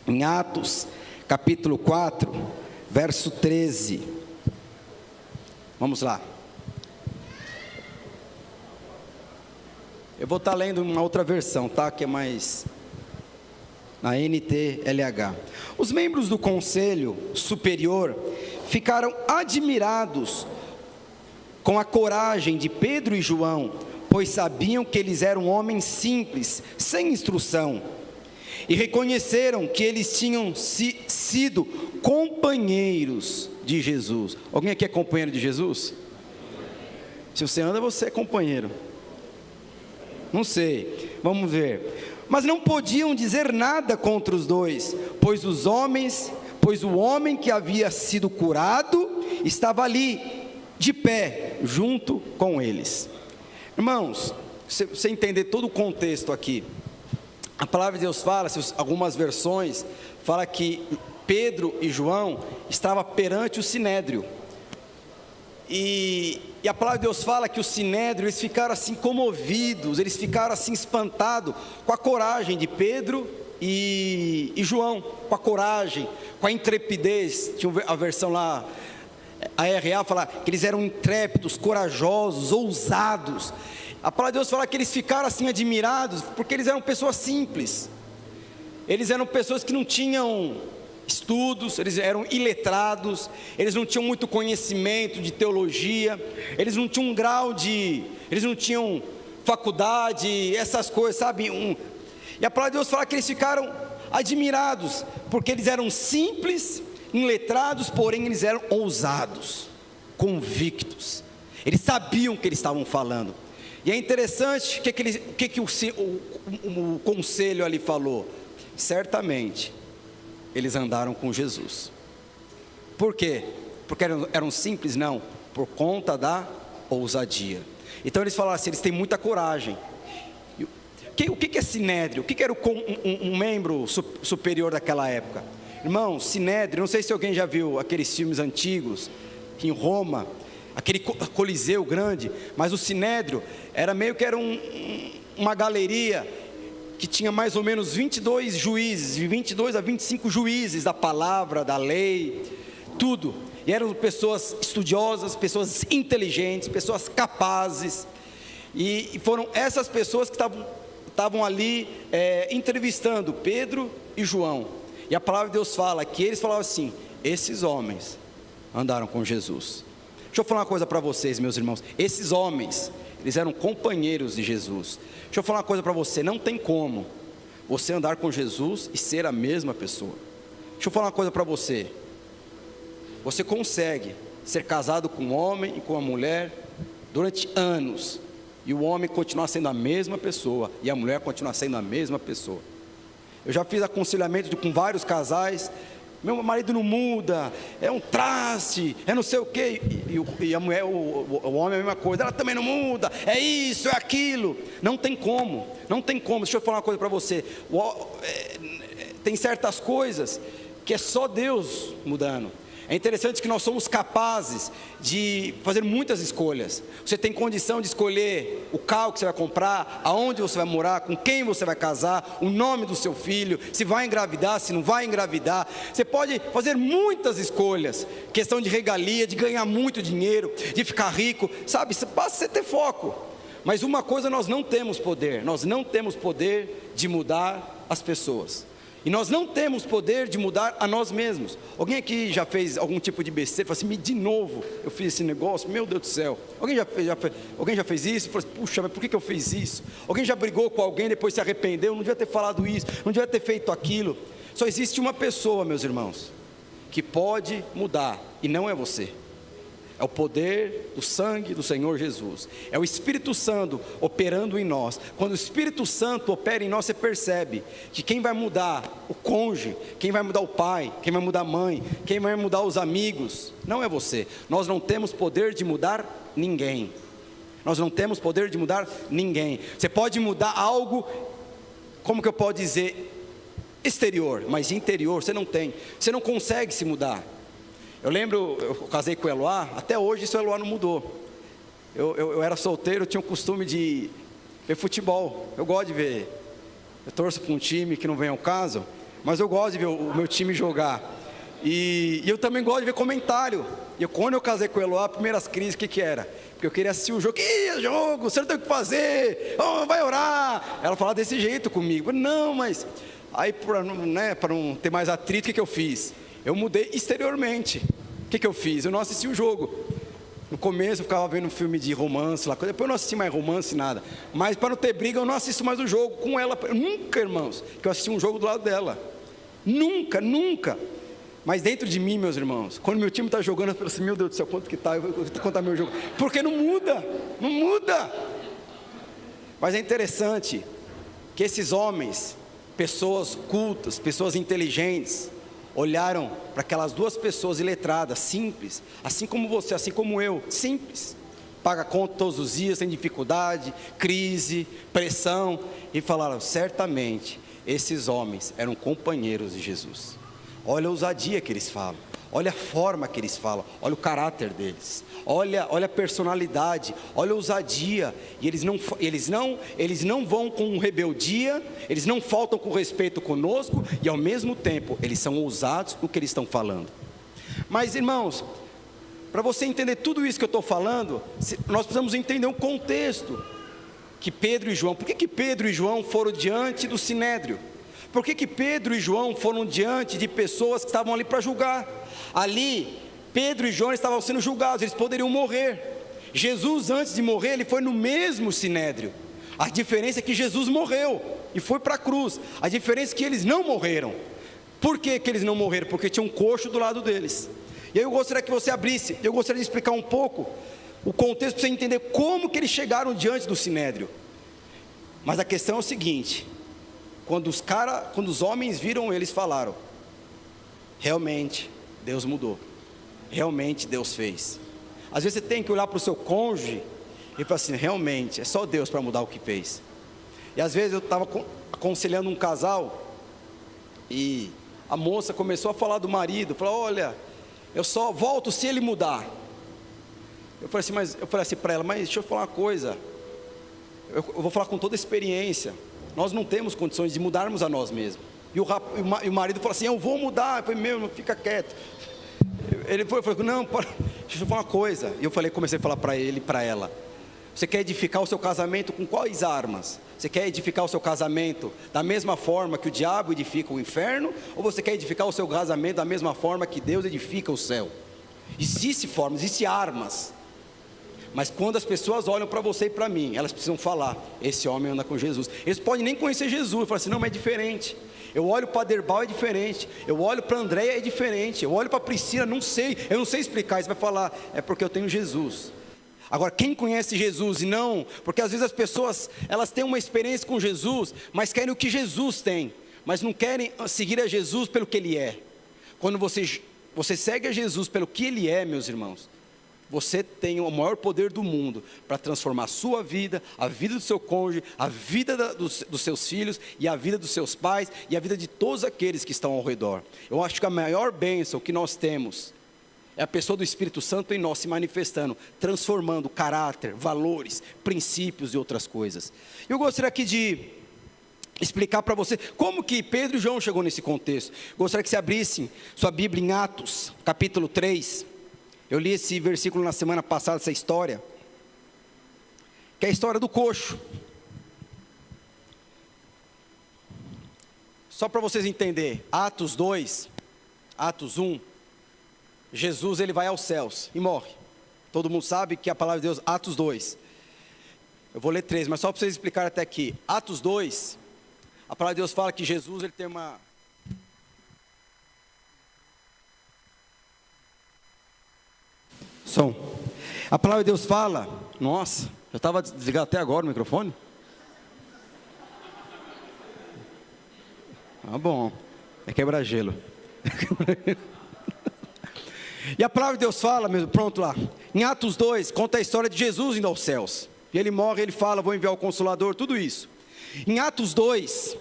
em Atos, capítulo 4, verso 13. Vamos lá. Eu vou estar lendo uma outra versão, tá? Que é mais na NTLH. Os membros do conselho superior ficaram admirados com a coragem de Pedro e João, pois sabiam que eles eram homens simples, sem instrução, e reconheceram que eles tinham sido companheiros de Jesus. Alguém aqui é companheiro de Jesus? Se você anda, você é companheiro. Não sei, vamos ver. Mas não podiam dizer nada contra os dois, pois o homem que havia sido curado estava ali, de pé, junto com eles. Irmãos, se você entender todo o contexto aqui, a palavra de Deus fala, algumas versões, fala que Pedro e João estavam perante o sinédrio. E a palavra de Deus fala que o sinédrio, eles ficaram assim comovidos, eles ficaram assim espantados com a coragem de Pedro e João, com a coragem, com a intrepidez. Tinha a versão lá, a RA fala que eles eram intrépidos, corajosos, ousados. A palavra de Deus fala que eles ficaram assim admirados, porque eles eram pessoas simples, eles eram pessoas que não tinham estudos, eles eram iletrados, eles não tinham muito conhecimento de teologia, eles não tinham eles não tinham faculdade, essas coisas, sabe? E a palavra de Deus fala que eles ficaram admirados, porque eles eram simples, iletrados, porém eles eram ousados, convictos, eles sabiam o que eles estavam falando. E é interessante o que o conselho ali falou. Certamente eles andaram com Jesus. Por quê? Porque eram simples? Não, por conta da ousadia. Então eles falaram assim, eles têm muita coragem. O que é sinédrio? O que era um membro superior daquela época? Irmão, sinédrio, não sei se alguém já viu aqueles filmes antigos, em Roma, aquele coliseu grande, mas o sinédrio era meio que uma galeria, que tinha mais ou menos 22 juízes, de 22 a 25 juízes da palavra, da lei, tudo, e eram pessoas estudiosas, pessoas inteligentes, pessoas capazes, e foram essas pessoas que estavam ali entrevistando Pedro e João, e a palavra de Deus fala, que eles falavam assim, esses homens andaram com Jesus. Deixa eu falar uma coisa para vocês, meus irmãos, esses homens, eles eram companheiros de Jesus. Deixa eu falar uma coisa para você, não tem como você andar com Jesus e ser a mesma pessoa. Deixa eu falar uma coisa para você, você consegue ser casado com um homem e com uma mulher durante anos, e o homem continuar sendo a mesma pessoa, e a mulher continuar sendo a mesma pessoa. Eu já fiz aconselhamento com vários casais, meu marido não muda, é um traste, é não sei o que, e a mulher, o homem é a mesma coisa, ela também não muda, é isso, é aquilo, não tem como, deixa eu falar uma coisa para você, tem certas coisas que é só Deus mudando. É interessante que nós somos capazes de fazer muitas escolhas. Você tem condição de escolher o carro que você vai comprar, aonde você vai morar, com quem você vai casar, o nome do seu filho, se vai engravidar, se não vai engravidar. Você pode fazer muitas escolhas, questão de regalia, de ganhar muito dinheiro, de ficar rico, sabe? Basta você ter foco. Mas uma coisa nós não temos poder de mudar as pessoas. E nós não temos poder de mudar a nós mesmos. Alguém aqui já fez algum tipo de besteira? Falou assim, de novo eu fiz esse negócio, meu Deus do céu. Alguém já fez isso? Falou assim, puxa, mas por que eu fiz isso? Alguém já brigou com alguém, depois se arrependeu? Não devia ter falado isso, não devia ter feito aquilo. Só existe uma pessoa, meus irmãos, que pode mudar, e não é você. É o poder do sangue do Senhor Jesus. É o Espírito Santo operando em nós. Quando o Espírito Santo opera em nós, você percebe que quem vai mudar o cônjuge, quem vai mudar o pai, quem vai mudar a mãe, quem vai mudar os amigos, não é você. Nós não temos poder de mudar ninguém. Nós não temos poder de mudar ninguém. Você pode mudar algo, como que eu posso dizer, exterior, mas interior você não tem. Você não consegue se mudar. Eu lembro, eu casei com o Eloá, até hoje isso o Eloá não mudou. Eu era solteiro, eu tinha o costume de ver futebol, eu gosto de ver. Eu torço para um time que não vem ao caso, mas eu gosto de ver o meu time jogar. E eu também gosto de ver comentário. Quando eu casei com a Eloá, primeiras crises, o que era? Porque eu queria assistir o jogo. Que jogo? Você não tem o que fazer? Oh, vai orar. Ela falava desse jeito comigo. Não, mas... Aí, para não ter mais atrito, o que eu fiz? Eu mudei exteriormente. O que eu fiz? Eu não assisti o jogo. No começo eu ficava vendo um filme de romance lá, depois eu não assisti mais romance, nada. Mas para não ter briga, eu não assisto mais o jogo com ela. Nunca, irmãos, que eu assisti um jogo do lado dela. Nunca, nunca. Mas dentro de mim, meus irmãos, quando meu time está jogando, eu falo assim, meu Deus do céu, quanto que está? Eu vou contar meu jogo. Porque não muda, não muda. Mas é interessante que esses homens, pessoas cultas, pessoas inteligentes, olharam para aquelas duas pessoas iletradas, simples, assim como você, assim como eu, simples, paga conta todos os dias, tem dificuldade, crise, pressão, e falaram, certamente, esses homens eram companheiros de Jesus. Olha a ousadia que eles falam, olha a forma que eles falam, olha o caráter deles, olha a personalidade, olha a ousadia, e eles não vão com rebeldia, eles não faltam com respeito conosco, e ao mesmo tempo, eles são ousados no que eles estão falando. Mas irmãos, para você entender tudo isso que eu estou falando, nós precisamos entender o contexto, que Pedro e João, por que Pedro e João foram diante do Sinédrio? Por que Pedro e João foram diante de pessoas que estavam ali para julgar? Ali, Pedro e João estavam sendo julgados, eles poderiam morrer. Jesus, antes de morrer, ele foi no mesmo Sinédrio. A diferença é que Jesus morreu e foi para a cruz. A diferença é que eles não morreram. Por que eles não morreram? Porque tinha um coxo do lado deles. E aí eu gostaria que você abrisse, eu gostaria de explicar um pouco o contexto para você entender como que eles chegaram diante do Sinédrio. Mas a questão é o seguinte: quando os homens viram, eles falaram, realmente Deus mudou, realmente Deus fez. Às vezes você tem que olhar para o seu cônjuge e falar assim, realmente, é só Deus para mudar o que fez. E às vezes eu estava aconselhando um casal, e a moça começou a falar do marido, falou, olha, eu só volto se ele mudar. Eu falei assim para ela, mas deixa eu falar uma coisa, eu vou falar com toda a experiência, nós não temos condições de mudarmos a nós mesmos. E o marido falou assim, eu vou mudar. Eu falei, meu, fica quieto. Ele falou, não, deixa eu falar uma coisa. E eu comecei a falar para ele e para ela, você quer edificar o seu casamento com quais armas? Você quer edificar o seu casamento da mesma forma que o diabo edifica o inferno? Ou você quer edificar o seu casamento da mesma forma que Deus edifica o céu? Existem formas, existem armas. Mas quando as pessoas olham para você e para mim, elas precisam falar, esse homem anda com Jesus. Eles podem nem conhecer Jesus, falam assim, não, mas é diferente. Eu olho para Derbal, é diferente. Eu olho para Andréia, é diferente. Eu olho para Priscila, eu não sei explicar. Você vai falar, é porque eu tenho Jesus. Agora, quem conhece Jesus e não, porque às vezes as pessoas, elas têm uma experiência com Jesus, mas querem o que Jesus tem, mas não querem seguir a Jesus pelo que Ele é. Quando você segue a Jesus pelo que Ele é, meus irmãos, você tem o maior poder do mundo para transformar a sua vida, a vida do seu cônjuge, a vida dos seus filhos, e a vida dos seus pais, e a vida de todos aqueles que estão ao redor. Eu acho que a maior bênção que nós temos é a pessoa do Espírito Santo em nós se manifestando, transformando caráter, valores, princípios e outras coisas. Eu gostaria aqui de explicar para você como que Pedro e João chegou nesse contexto. Gostaria que você abrisse sua Bíblia em Atos, capítulo 3. Eu li esse versículo na semana passada, essa história, que é a história do coxo. Só para vocês entenderem, Atos 2, Atos 1, Jesus ele vai aos céus e morre. Todo mundo sabe que a palavra de Deus, Atos 2. Eu vou ler 3, mas só para vocês explicarem até aqui. Atos 2, a palavra de Deus fala que Jesus ele tem uma... Som. A palavra de Deus fala, nossa, eu estava desligado até agora o microfone. Ah, bom, é quebra-gelo. E a palavra de Deus fala, mesmo, pronto lá, em Atos 2, conta a história de Jesus indo aos céus. E ele morre, ele fala, vou enviar o Consolador, tudo isso. Em Atos 2,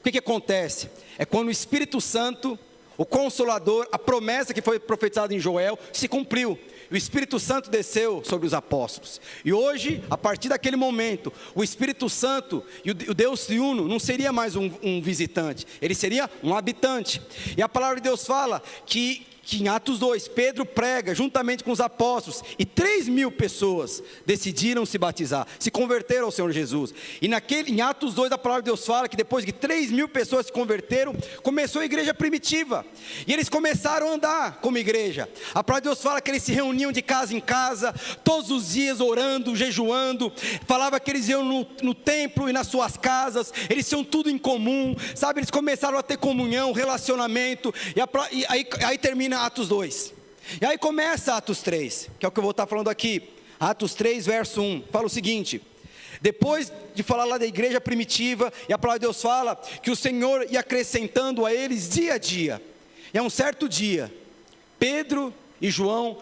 o que acontece? É quando o Espírito Santo, o Consolador, a promessa que foi profetizada em Joel, se cumpriu. o Espírito Santo desceu sobre os apóstolos. E hoje, a partir daquele momento, o Espírito Santo e o Deus triuno não seria mais um visitante, ele seria um habitante. E a palavra de Deus fala que em Atos 2, Pedro prega juntamente com os apóstolos, e 3.000 pessoas decidiram se batizar, se converteram ao Senhor Jesus. E em Atos 2, a palavra de Deus fala que depois que 3.000 pessoas se converteram, começou a igreja primitiva, e eles começaram a andar como igreja. A palavra de Deus fala que eles se reuniam de casa em casa, todos os dias orando, jejuando, falava que eles iam no templo e nas suas casas, eles tinham tudo em comum, sabe, eles começaram a ter comunhão, relacionamento, e aí termina Atos 2, e aí começa Atos 3, que é o que eu vou estar falando aqui. Atos 3, verso 1, fala o seguinte: depois de falar lá da igreja primitiva, e a palavra de Deus fala que o Senhor ia acrescentando a eles dia a dia, e a um certo dia, Pedro e João,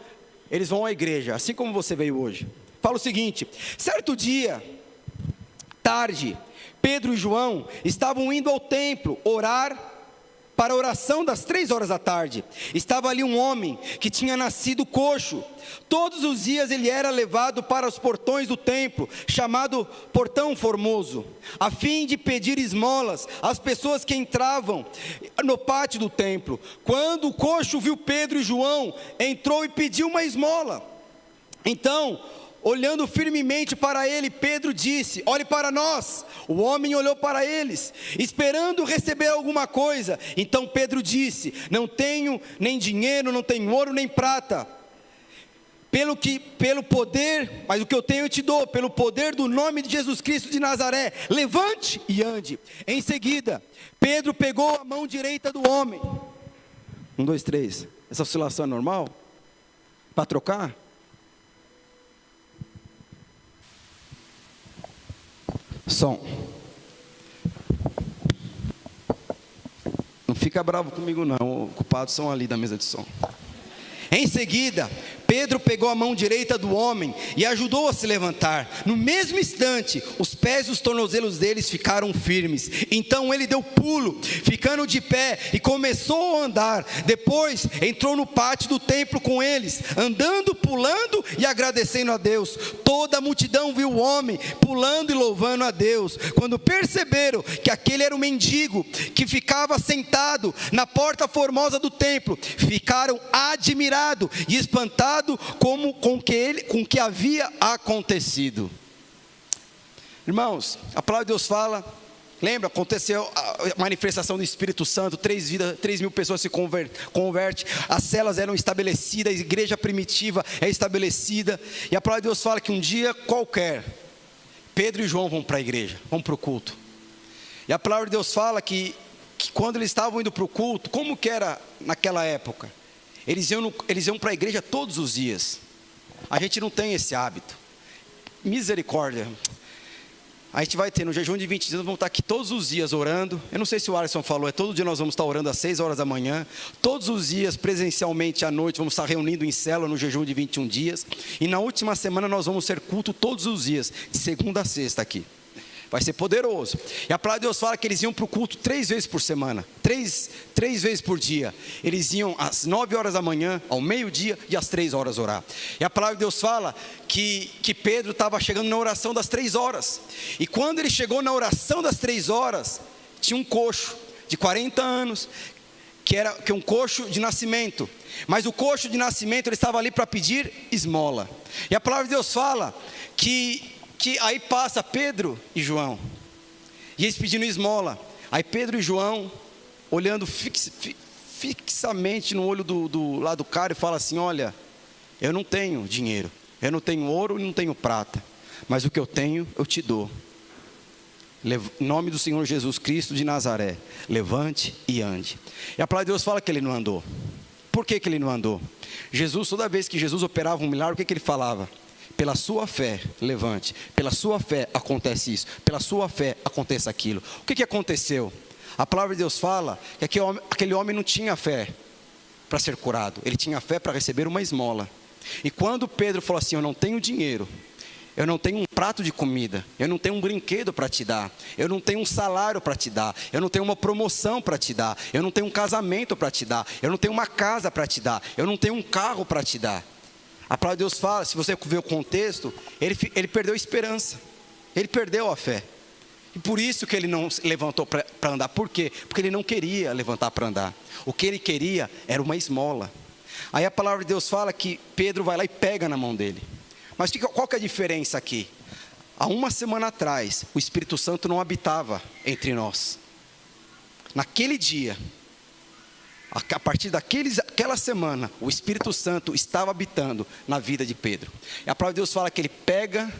eles vão à igreja, assim como você veio hoje. Fala o seguinte: certo dia, tarde, Pedro e João estavam indo ao templo orar, para a oração das 3 horas da tarde. Estava ali um homem que tinha nascido coxo. Todos os dias ele era levado para os portões do templo, chamado Portão Formoso, a fim de pedir esmolas às pessoas que entravam no pátio do templo. Quando o coxo viu Pedro e João, entrou e pediu uma esmola. Então, olhando firmemente para ele, Pedro disse: olhe para nós. O homem olhou para eles, esperando receber alguma coisa. Então Pedro disse: não tenho nem dinheiro, não tenho ouro nem prata, pelo poder, mas o que eu tenho eu te dou, pelo poder do nome de Jesus Cristo de Nazaré, levante e ande. Em seguida, Pedro pegou a mão direita do homem. 1, 2, 3, essa oscilação é normal? Para trocar? Som. Não fica bravo comigo não, os culpados são ali da mesa de som. Em seguida, Pedro pegou a mão direita do homem e ajudou a se levantar. No mesmo instante, os pés e os tornozelos deles ficaram firmes. Então ele deu pulo, ficando de pé, e começou a andar. Depois entrou no pátio do templo com eles, andando, pulando e agradecendo a Deus. Toda a multidão viu o homem pulando e louvando a Deus. Quando perceberam que aquele era um mendigo que ficava sentado na porta formosa do templo, ficaram admirados e espantados com o que havia acontecido. Irmãos, a palavra de Deus fala, lembra, aconteceu a manifestação do Espírito Santo, 3.000 pessoas se convertem, as celas eram estabelecidas, a igreja primitiva é estabelecida, e a palavra de Deus fala que um dia qualquer, Pedro e João vão para a igreja, vão para o culto, e a palavra de Deus fala que quando eles estavam indo para o culto, como que era naquela época? Eles iam para a igreja todos os dias. A gente não tem esse hábito. Misericórdia. A gente vai ter no jejum de 20 dias, nós vamos estar aqui todos os dias orando. Eu não sei se o Alisson falou, todo dia nós vamos estar orando às 6 horas da manhã. Todos os dias, presencialmente à noite, vamos estar reunindo em célula no jejum de 21 dias. E na última semana nós vamos ter culto todos os dias, de segunda a sexta aqui. Vai ser poderoso. E a palavra de Deus fala que eles iam para o culto 3 vezes por semana, três vezes por dia. Eles iam às 9 horas da manhã, ao meio-dia e às 3 horas orar. E a palavra de Deus fala que Pedro estava chegando na oração das 3 horas. E quando ele chegou na oração das 3 horas, tinha um coxo de 40 anos, que é um coxo de nascimento. Mas o coxo de nascimento, ele estava ali para pedir esmola. E a palavra de Deus fala que aí passa Pedro e João, e eles pedindo esmola. Aí Pedro e João, olhando fixamente no olho do lado do cara, e fala assim: olha, eu não tenho dinheiro, eu não tenho ouro e não tenho prata, mas o que eu tenho eu te dou. Em nome do Senhor Jesus Cristo de Nazaré, levante e ande. E a palavra de Deus fala que ele não andou. Por que ele não andou? Jesus, toda vez que Jesus operava um milagre, o que ele falava? Pela sua fé, levante. Pela sua fé acontece isso. Pela sua fé acontece aquilo. O que aconteceu? A palavra de Deus fala que aquele homem não tinha fé para ser curado. Ele tinha fé para receber uma esmola. E quando Pedro falou assim: eu não tenho dinheiro, eu não tenho um prato de comida, eu não tenho um brinquedo para te dar, eu não tenho um salário para te dar, eu não tenho uma promoção para te dar, eu não tenho um casamento para te dar, eu não tenho uma casa para te dar, eu não tenho um carro para te dar. A palavra de Deus fala, se você ver o contexto, ele perdeu a esperança, ele perdeu a fé. E por isso que ele não levantou para andar. Por quê? Porque ele não queria levantar para andar. O que ele queria era uma esmola. Aí a palavra de Deus fala que Pedro vai lá e pega na mão dele. Mas qual que é a diferença aqui? Há uma semana atrás, o Espírito Santo não habitava entre nós. Naquele dia, a partir daquela semana, o Espírito Santo estava habitando na vida de Pedro. E a palavra de Deus fala que ele pega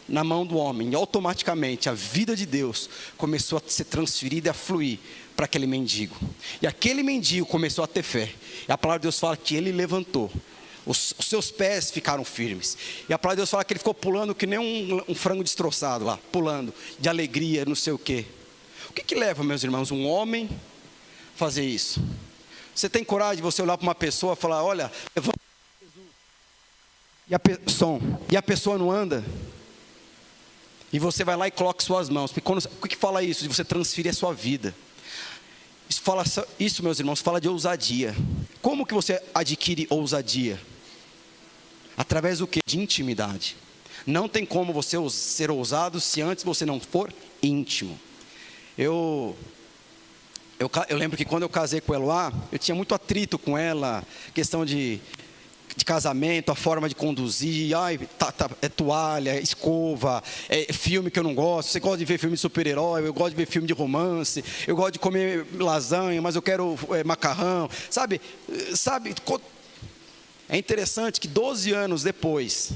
na mão do homem, e automaticamente a vida de Deus começou a ser transferida e a fluir para aquele mendigo. E aquele mendigo começou a ter fé. E a palavra de Deus fala que ele levantou. Os seus pés ficaram firmes. E a palavra de Deus fala que ele ficou pulando que nem um frango destroçado lá, pulando, de alegria, não sei o quê. O que leva, meus irmãos, um homem a fazer isso? Você tem coragem de você olhar para uma pessoa e falar, olha, levanta Jesus. E a pessoa não anda? E você vai lá e coloca suas mãos. O que fala isso? De você transferir a sua vida. Isso, meus irmãos, fala de ousadia. Como que você adquire ousadia? Através do quê? De intimidade. Não tem como você ser ousado se antes você não for íntimo. Eu lembro que quando eu casei com a Eloá, eu tinha muito atrito com ela, questão de casamento, a forma de conduzir, é toalha, é escova, é filme que eu não gosto. Você gosta de ver filme de super-herói, eu gosto de ver filme de romance, eu gosto de comer lasanha, mas eu quero macarrão, sabe, é interessante que 12 anos depois,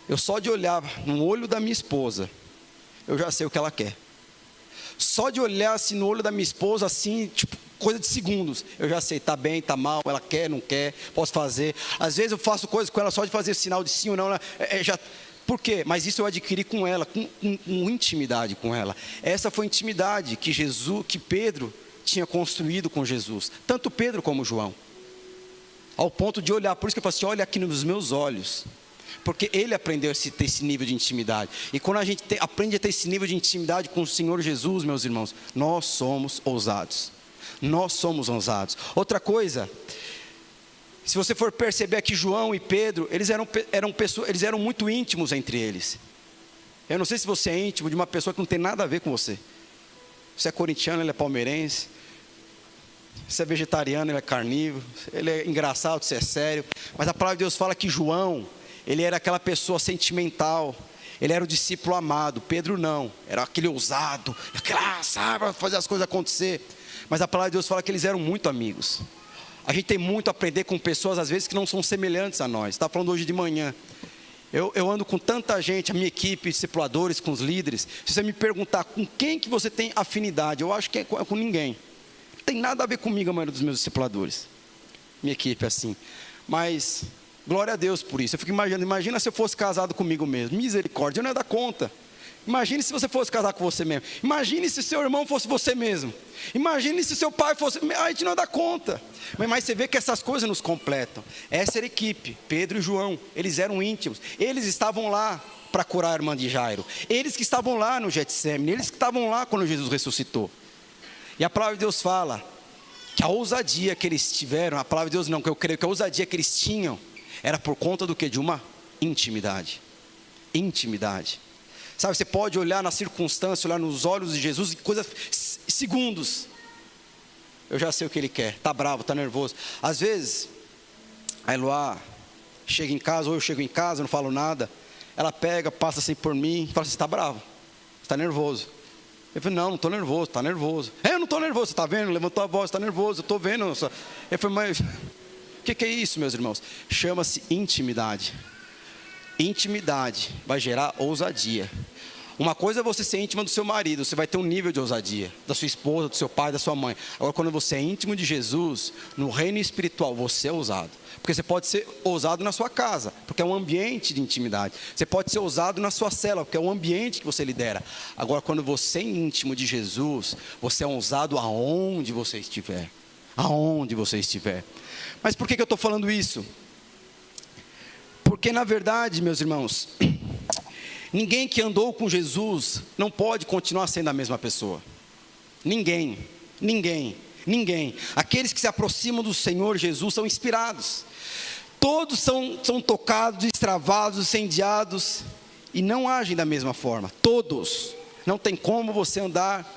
eu só de olhar no olho da minha esposa, eu já sei o que ela quer. Só de olhar assim no olho da minha esposa, assim, tipo, coisa de segundos, eu já sei, está bem, está mal, ela quer, não quer, posso fazer. Às vezes eu faço coisas com ela só de fazer sinal de sim ou não. Por quê? Mas isso eu adquiri com ela, com intimidade com ela. Essa foi a intimidade que Pedro tinha construído com Jesus. Tanto Pedro como João. Ao ponto de olhar, por isso que eu falo assim, olha aqui nos meus olhos. Porque ele aprendeu a ter esse nível de intimidade. E quando a gente aprende a ter esse nível de intimidade com o Senhor Jesus, meus irmãos, nós somos ousados. Nós somos ousados. Outra coisa, se você for perceber aqui, João e Pedro, eles eram muito íntimos entre eles. Eu não sei se você é íntimo de uma pessoa que não tem nada a ver com você. Você é corintiano, ele é palmeirense. Você é vegetariano, ele é carnívoro. Ele é engraçado, você é sério. Mas a palavra de Deus fala que João, ele era aquela pessoa sentimental. Ele era o discípulo amado. Pedro não. Era aquele ousado. Sabe, fazer as coisas acontecer. Mas a palavra de Deus fala que eles eram muito amigos. A gente tem muito a aprender com pessoas, às vezes, que não são semelhantes a nós. Está falando hoje de manhã. Eu ando com tanta gente, a minha equipe, discipuladores, com os líderes. Se você me perguntar com quem que você tem afinidade, eu acho que é com ninguém. Não tem nada a ver comigo, a maioria dos meus discipuladores. Minha equipe é assim. Mas, glória a Deus por isso. Eu fico imaginando, imagina se eu fosse casado comigo mesmo. Misericórdia, eu não ia dar conta. Imagine se você fosse casar com você mesmo. Imagine se seu irmão fosse você mesmo. Imagine se seu pai fosse... A gente não dá conta. Mas você vê que essas coisas nos completam. Essa era a equipe, Pedro e João. Eles eram íntimos. Eles estavam lá para curar a irmã de Jairo. Eles que estavam lá no Getsemane. Eles que estavam lá quando Jesus ressuscitou. E a palavra de Deus fala que a ousadia que eles tiveram, a palavra de Deus não, que eu creio que a ousadia que eles tinham, era por conta do quê? De uma intimidade. Intimidade. Sabe, você pode olhar na circunstância, olhar nos olhos de Jesus, em coisas, segundos. Eu já sei o que ele quer, está bravo, está nervoso. Às vezes, a Eloá chega em casa, ou eu chego em casa, não falo nada. Ela pega, passa assim por mim, fala assim, está bravo, está nervoso. Eu falei, não estou nervoso, está nervoso. Eu não estou nervoso, você está vendo? Levantou a voz, está nervoso, eu estou vendo. Eu falei, mas o que é isso, meus irmãos? Chama-se intimidade. Intimidade vai gerar ousadia. Uma coisa é você ser íntima do seu marido, você vai ter um nível de ousadia, da sua esposa, do seu pai, da sua mãe. Agora, quando você é íntimo de Jesus, no reino espiritual, você é ousado. Porque você pode ser ousado na sua casa, porque é um ambiente de intimidade. Você pode ser ousado na sua célula, porque é um ambiente que você lidera. Agora, quando você é íntimo de Jesus, você é ousado aonde você estiver. Aonde você estiver. Mas por que eu estou falando isso? Porque na verdade, meus irmãos, ninguém que andou com Jesus não pode continuar sendo a mesma pessoa. Ninguém. Aqueles que se aproximam do Senhor Jesus são inspirados. Todos são tocados, destravados, incendiados, e não agem da mesma forma. Todos. Não tem como você andar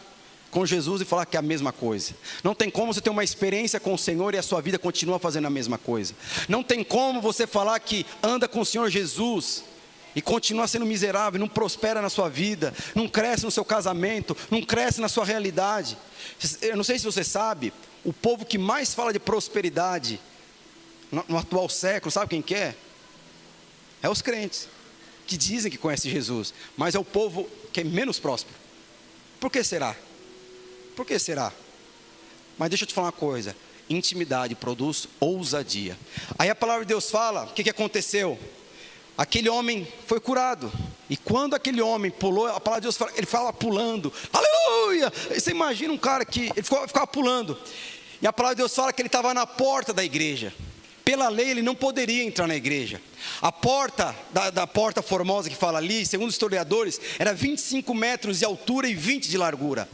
com Jesus e falar que é a mesma coisa. Não tem como você ter uma experiência com o Senhor e a sua vida continua fazendo a mesma coisa. Não tem como você falar que anda com o Senhor Jesus e continua sendo miserável, não prospera na sua vida, não cresce no seu casamento, não cresce na sua realidade. Eu não sei se você sabe, o povo que mais fala de prosperidade no atual século, sabe quem que é? É os crentes, que dizem que conhecem Jesus, mas é o povo que é menos próspero. Por que será? Por que será? Mas deixa eu te falar uma coisa, intimidade produz ousadia. Aí a palavra de Deus fala, o que aconteceu? Aquele homem foi curado, e quando aquele homem pulou, a palavra de Deus fala, ele fala pulando, aleluia. Você imagina um cara que ele ficava pulando, e a palavra de Deus fala que ele estava na porta da igreja. Pela lei ele não poderia entrar na igreja. A porta, da porta formosa que fala ali, segundo os historiadores, era 25 metros de altura e 20 de largura.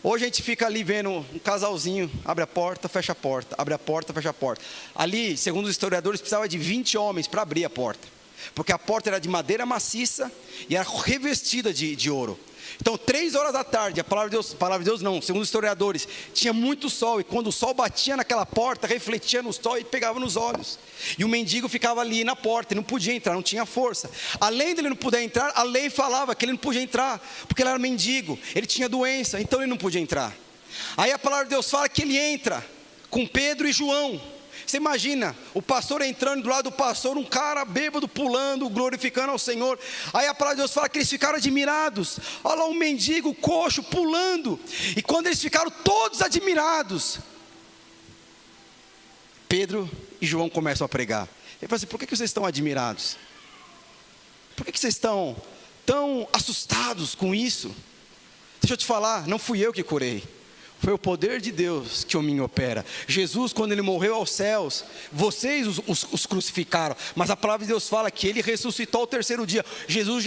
Hoje a gente fica ali vendo um casalzinho, abre a porta, fecha a porta, abre a porta, fecha a porta. Ali, segundo os historiadores, precisava de 20 homens para abrir a porta, porque a porta era de madeira maciça e era revestida de ouro. Então 3 horas da tarde, a palavra de Deus não, segundo os historiadores, tinha muito sol, e quando o sol batia naquela porta, refletia no sol e pegava nos olhos, e o mendigo ficava ali na porta, e não podia entrar, não tinha força. Além dele não poder entrar, a lei falava que ele não podia entrar, porque ele era mendigo, ele tinha doença, então ele não podia entrar. Aí a palavra de Deus fala que ele entra com Pedro e João. Você imagina, o pastor entrando do lado do pastor, um cara bêbado pulando, glorificando ao Senhor. Aí a palavra de Deus fala que eles ficaram admirados. Olha lá um mendigo coxo pulando. E quando eles ficaram todos admirados, Pedro e João começam a pregar. Ele fala assim, por que vocês estão admirados? Por que vocês estão tão assustados com isso? Deixa eu te falar, não fui eu que curei. Foi o poder de Deus que em mim opera. Jesus, quando ele morreu aos céus, vocês os crucificaram, mas a palavra de Deus fala que ele ressuscitou ao terceiro dia. Jesus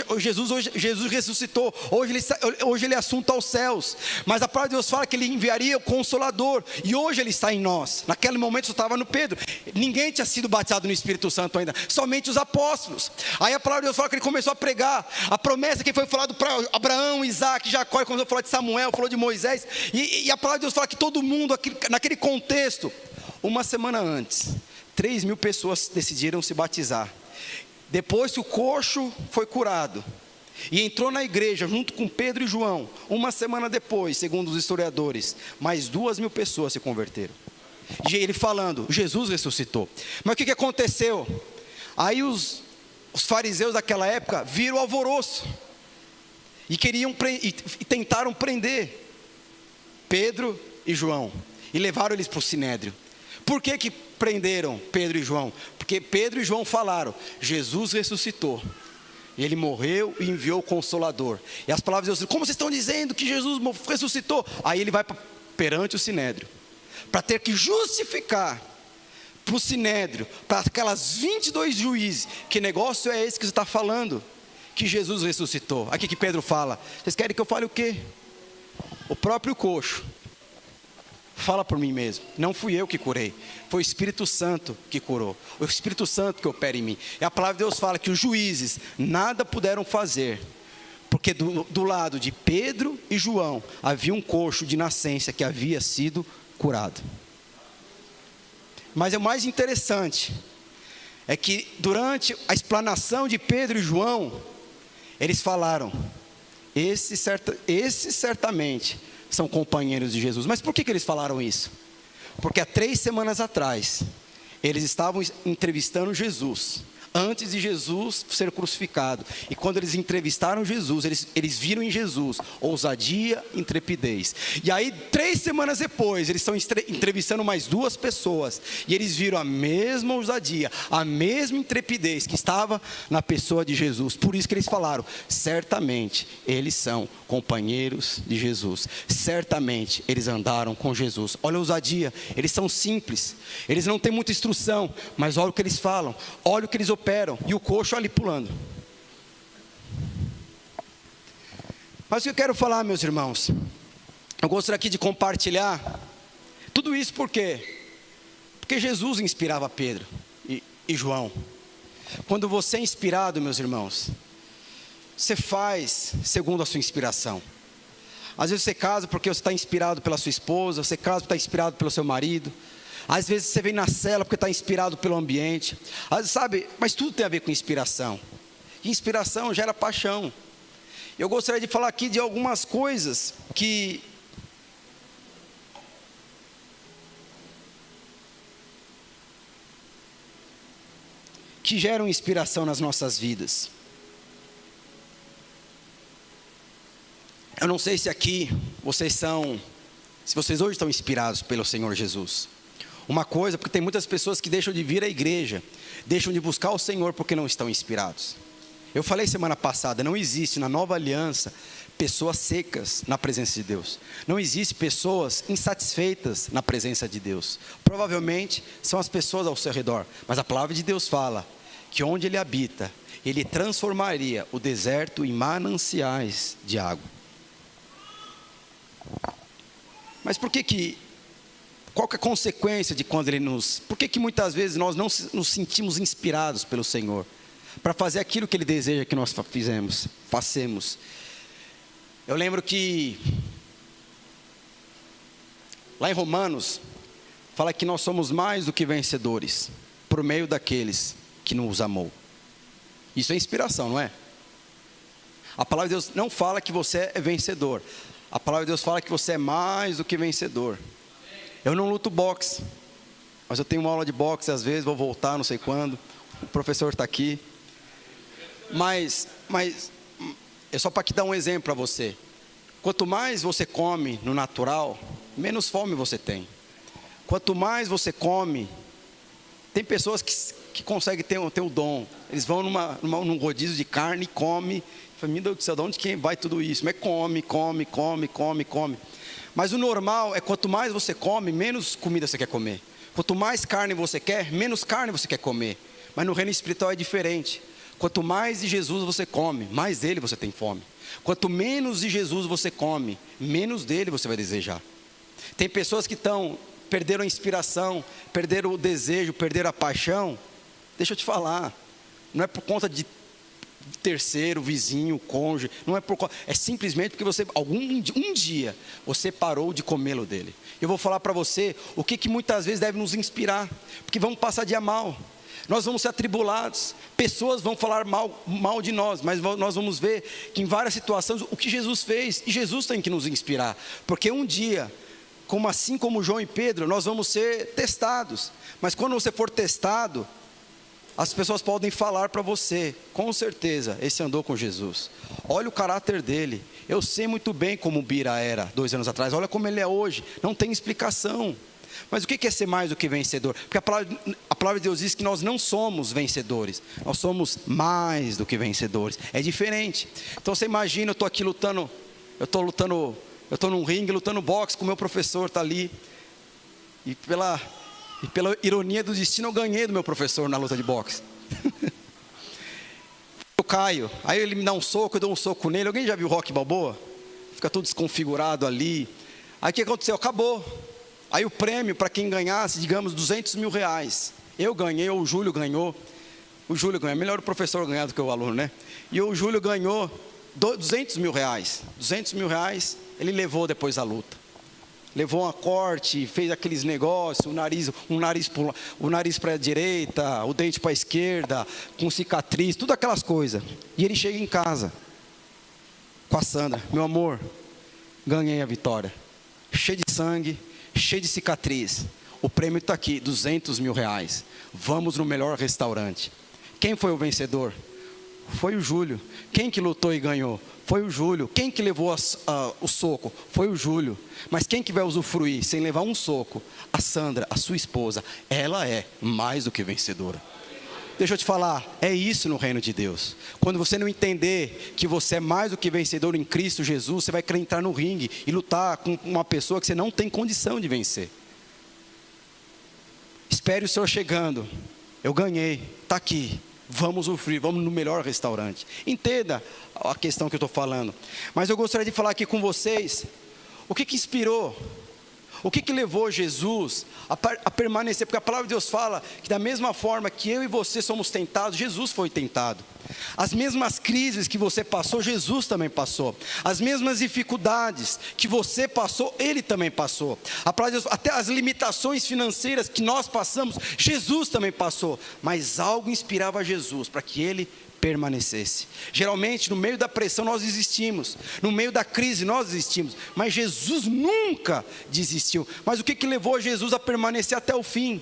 ressuscitou, hoje ele é assunto aos céus, mas a palavra de Deus fala que ele enviaria o Consolador, e hoje ele está em nós. Naquele momento eu estava no Pedro, ninguém tinha sido batizado no Espírito Santo ainda, somente os apóstolos. Aí a palavra de Deus fala que ele começou a pregar a promessa que foi falado para Abraão, Isaac, Jacó, quando falou de Samuel, falou de Moisés, e a palavra de Deus fala que todo mundo, naquele contexto, uma semana antes, 3.000 pessoas decidiram se batizar. Depois que o coxo foi curado e entrou na igreja junto com Pedro e João, uma semana depois, segundo os historiadores, mais 2.000 pessoas se converteram. E ele falando, Jesus ressuscitou. Mas o que aconteceu? Aí os fariseus daquela época viram o alvoroço e tentaram prender Pedro e João, e levaram eles para o Sinédrio. Por que prenderam Pedro e João? Porque Pedro e João falaram, Jesus ressuscitou, ele morreu e enviou o Consolador. E as palavras de Deus, como vocês estão dizendo que Jesus ressuscitou? Aí ele vai perante o Sinédrio, para ter que justificar para o Sinédrio, para aquelas 22 juízes, que negócio é esse que você está falando, que Jesus ressuscitou? Aqui que Pedro fala, vocês querem que eu fale o quê? O próprio coxo fala por mim mesmo, não fui eu que curei, foi o Espírito Santo que curou, o Espírito Santo que opera em mim. E a palavra de Deus fala que os juízes nada puderam fazer, porque do lado de Pedro e João havia um coxo de nascença que havia sido curado. Mas o mais interessante é que durante a explanação de Pedro e João, eles falaram, esses certamente são companheiros de Jesus. Mas por que eles falaram isso? Porque há 3 semanas atrás, eles estavam entrevistando Jesus, antes de Jesus ser crucificado. E quando eles entrevistaram Jesus, eles viram em Jesus ousadia, intrepidez. E aí 3 semanas depois, eles estão entrevistando mais 2 pessoas, e eles viram a mesma ousadia, a mesma intrepidez que estava na pessoa de Jesus. Por isso que eles falaram, certamente eles são companheiros de Jesus, certamente eles andaram com Jesus. Olha a ousadia, eles são simples, eles não têm muita instrução, mas olha o que eles falam, olha o que eles operam, e o coxo ali pulando. Mas o que eu quero falar, meus irmãos, eu gostaria aqui de compartilhar tudo isso. Por quê? Porque Jesus inspirava Pedro e João. Quando você é inspirado, meus irmãos, você faz segundo a sua inspiração. Às vezes você casa porque você está inspirado pela sua esposa, você casa porque está inspirado pelo seu marido. Às vezes você vem na cela porque está inspirado pelo ambiente. Sabe, mas tudo tem a ver com inspiração. E inspiração gera paixão. Eu gostaria de falar aqui de algumas coisas que geram inspiração nas nossas vidas. Eu não sei se aqui se vocês hoje estão inspirados pelo Senhor Jesus. Uma coisa, porque tem muitas pessoas que deixam de vir à igreja, deixam de buscar o Senhor porque não estão inspirados. Eu falei semana passada, não existe na nova aliança pessoas secas na presença de Deus. Não existe pessoas insatisfeitas na presença de Deus. Provavelmente são as pessoas ao seu redor, mas a palavra de Deus fala que onde Ele habita, Ele transformaria o deserto em mananciais de água. Mas qual que é a consequência de quando Ele por que muitas vezes nós não nos sentimos inspirados pelo Senhor para fazer aquilo que Ele deseja que nós façamos? Eu lembro que lá em Romanos fala que nós somos mais do que vencedores por meio daqueles que nos amou. Isso é inspiração, não é? A palavra de Deus não fala que você é vencedor. A palavra de Deus fala que você é mais do que vencedor. Eu não luto boxe, mas eu tenho uma aula de boxe, às vezes vou voltar, não sei quando. O professor está aqui. Mas é só para te dar um exemplo para você. Quanto mais você come no natural, menos fome você tem. Quanto mais você come, tem pessoas que conseguem ter o dom. Eles vão num rodízio de carne e comem. Meu Deus do céu, de onde que vai tudo isso? Mas come. Mas o normal é quanto mais você come, menos comida você quer comer. Quanto mais carne você quer, menos carne você quer comer. Mas no reino espiritual é diferente. Quanto mais de Jesus você come, mais dele você tem fome. Quanto menos de Jesus você come, menos dele você vai desejar. Tem pessoas que perderam a inspiração, perderam o desejo, perderam a paixão. Deixa eu te falar, não é por conta de terceiro, vizinho, cônjuge, não é é simplesmente porque você, um dia, você parou de comê-lo dele. Eu vou falar para você o que muitas vezes deve nos inspirar, porque vamos passar dia mal, nós vamos ser atribulados, pessoas vão falar mal de nós, mas nós vamos ver que em várias situações, o que Jesus fez, e Jesus tem que nos inspirar, porque um dia, assim como João e Pedro, nós vamos ser testados, mas quando você for testado, as pessoas podem falar para você, com certeza, esse andou com Jesus. Olha o caráter dele. Eu sei muito bem como o Bira era 2 anos atrás. Olha como ele é hoje. Não tem explicação. Mas o que é ser mais do que vencedor? Porque a palavra de Deus diz que nós não somos vencedores. Nós somos mais do que vencedores. É diferente. Então você imagina, eu estou aqui lutando. Eu estou num ringue, lutando boxe com o meu professor, está ali. E pela ironia do destino, eu ganhei do meu professor na luta de boxe. Eu caio, aí ele me dá um soco, eu dou um soco nele. Alguém já viu Rocky Balboa? Fica tudo desconfigurado ali. Aí o que aconteceu? Acabou. Aí o prêmio para quem ganhasse, digamos, R$200 mil. Eu ganhei, ou o Júlio ganhou. O Júlio ganhou, melhor o professor ganhar do que o aluno, né? E o Júlio ganhou R$200 mil. R$200 mil ele levou depois da luta. Levou uma corte, fez aqueles negócios, o nariz para a direita, o dente para a esquerda, com cicatriz, tudo aquelas coisas. E ele chega em casa, com a Sandra, meu amor, ganhei a vitória. Cheio de sangue, cheio de cicatriz. O prêmio está aqui, R$200 mil. Vamos no melhor restaurante. Quem foi o vencedor? Foi o Júlio. Quem que lutou e ganhou? Foi o Júlio. Quem que levou o soco? Foi o Júlio. Mas quem que vai usufruir sem levar um soco? A Sandra, a sua esposa. Ela é mais do que vencedora. Deixa eu te falar, é isso no reino de Deus. Quando você não entender que você é mais do que vencedor em Cristo Jesus, você vai querer entrar no ringue e lutar com uma pessoa que você não tem condição de vencer. Espere o Senhor chegando. Eu ganhei, está aqui. Vamos usufruir, vamos no melhor restaurante. Entenda a questão que eu estou falando. Mas eu gostaria de falar aqui com vocês, o que inspirou? O que levou Jesus a permanecer? Porque a palavra de Deus fala que da mesma forma que eu e você somos tentados, Jesus foi tentado. As mesmas crises que você passou, Jesus também passou. As mesmas dificuldades que você passou, Ele também passou. A palavra de Deus, até as limitações financeiras que nós passamos, Jesus também passou. Mas algo inspirava Jesus para que Ele permanecesse. Geralmente no meio da pressão nós desistimos, no meio da crise nós desistimos, mas Jesus nunca desistiu. Mas o que levou Jesus a permanecer até o fim?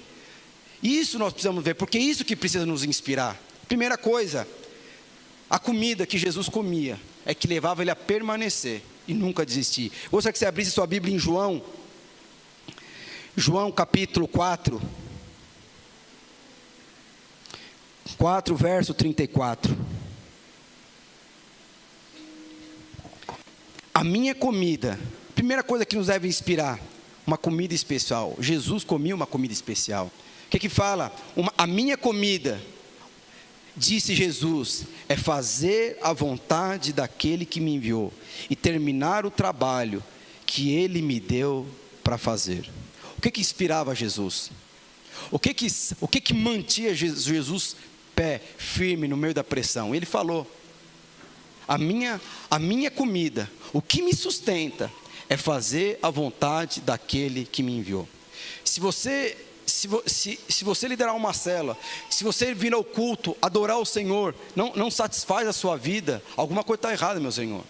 Isso nós precisamos ver, porque é isso que precisa nos inspirar. Primeira coisa, a comida que Jesus comia é que levava ele a permanecer e nunca desistir. Gostaria que você abrisse sua Bíblia em João capítulo 4, verso 34. A minha comida, primeira coisa que nos deve inspirar, uma comida especial. Jesus comia uma comida especial. O que fala? A minha comida, disse Jesus, é fazer a vontade daquele que me enviou e terminar o trabalho que ele me deu para fazer. O que inspirava Jesus? O que mantia Jesus pé firme no meio da pressão? Ele falou: a minha comida, o que me sustenta é fazer a vontade daquele que me enviou. Se você liderar uma célula, se você vir ao culto, adorar o Senhor, não satisfaz a sua vida, alguma coisa está errada, meu Senhor.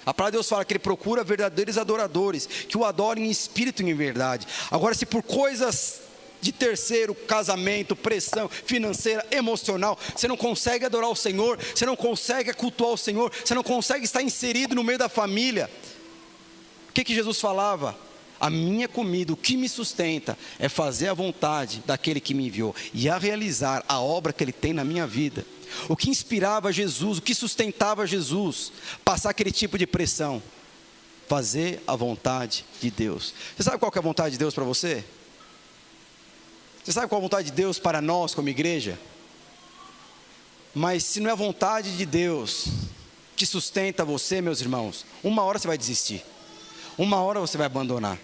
A palavra de Deus fala que Ele procura verdadeiros adoradores, que o adorem em espírito e em verdade. Agora, se por coisas de terceiro, casamento, pressão financeira, emocional, você não consegue adorar o Senhor, você não consegue cultuar o Senhor, você não consegue estar inserido no meio da família, o que Jesus falava? A minha comida, o que me sustenta é fazer a vontade daquele que me enviou e a realizar a obra que Ele tem na minha vida. O que inspirava Jesus, o que sustentava Jesus passar aquele tipo de pressão? Fazer a vontade de Deus. Você sabe qual que é a vontade de Deus para você? Você sabe qual é a vontade de Deus para nós como igreja? Mas se não é a vontade de Deus que sustenta você, meus irmãos, uma hora você vai desistir, uma hora você vai abandonar.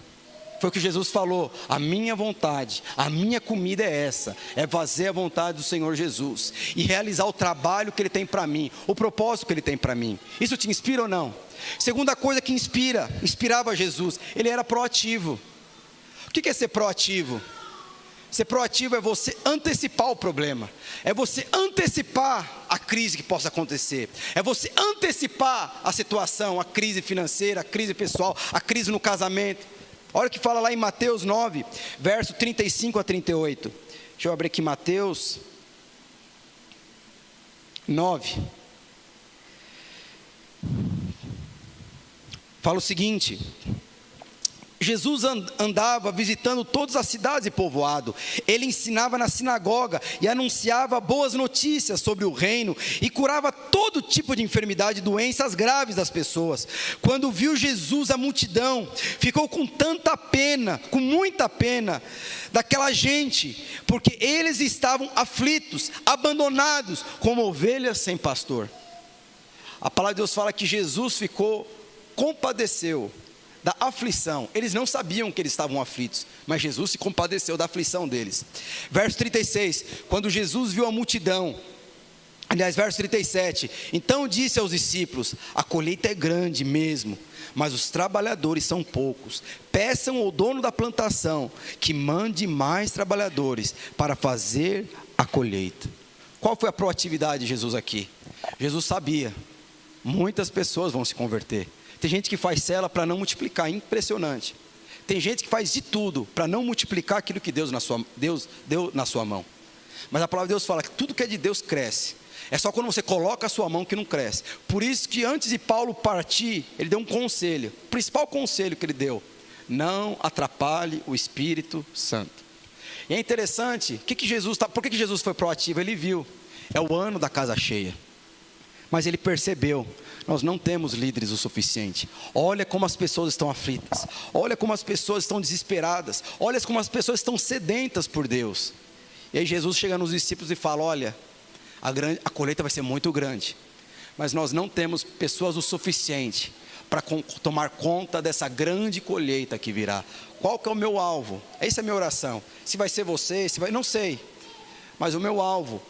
Foi o que Jesus falou: a minha vontade, a minha comida é essa, é fazer a vontade do Senhor Jesus e realizar o trabalho que Ele tem para mim, o propósito que Ele tem para mim. Isso te inspira ou não? Segunda coisa que inspirava Jesus, Ele era proativo. O que é ser proativo? Ser proativo é você antecipar o problema, é você antecipar a crise que possa acontecer, é você antecipar a situação, a crise financeira, a crise pessoal, a crise no casamento. Olha o que fala lá em Mateus 9, verso 35 a 38. Deixa eu abrir aqui Mateus 9. Fala o seguinte: Jesus andava visitando todas as cidades e povoado. Ele ensinava na sinagoga e anunciava boas notícias sobre o reino e curava todo tipo de enfermidade e doenças graves das pessoas. Quando viu Jesus a multidão, ficou com tanta pena, com muita pena daquela gente, porque eles estavam aflitos, abandonados, como ovelhas sem pastor. A palavra de Deus fala que Jesus compadeceu da aflição. Eles não sabiam que eles estavam aflitos, mas Jesus se compadeceu da aflição deles. Verso 36, quando Jesus viu a multidão, aliás, verso 37, então disse aos discípulos: a colheita é grande mesmo, mas os trabalhadores são poucos. Peçam ao dono da plantação que mande mais trabalhadores para fazer a colheita. Qual foi a proatividade de Jesus aqui? Jesus sabia, muitas pessoas vão se converter. Tem gente que faz célula para não multiplicar, impressionante. Tem gente que faz de tudo para não multiplicar aquilo que Deus deu na sua mão. Mas a palavra de Deus fala que tudo que é de Deus cresce. É só quando você coloca a sua mão que não cresce. Por isso que antes de Paulo partir, ele deu um conselho. O principal conselho que ele deu: não atrapalhe o Espírito Santo. E é interessante, por que Jesus foi proativo? Ele viu, é o ano da casa cheia. Mas ele percebeu, nós não temos líderes o suficiente. Olha como as pessoas estão aflitas, olha como as pessoas estão desesperadas, olha como as pessoas estão sedentas por Deus. E aí Jesus chega nos discípulos e fala: olha, a colheita vai ser muito grande, mas nós não temos pessoas o suficiente para tomar conta dessa grande colheita que virá. Qual que é o meu alvo? Essa é a minha oração. Se vai ser você, não sei. Mas o meu alvo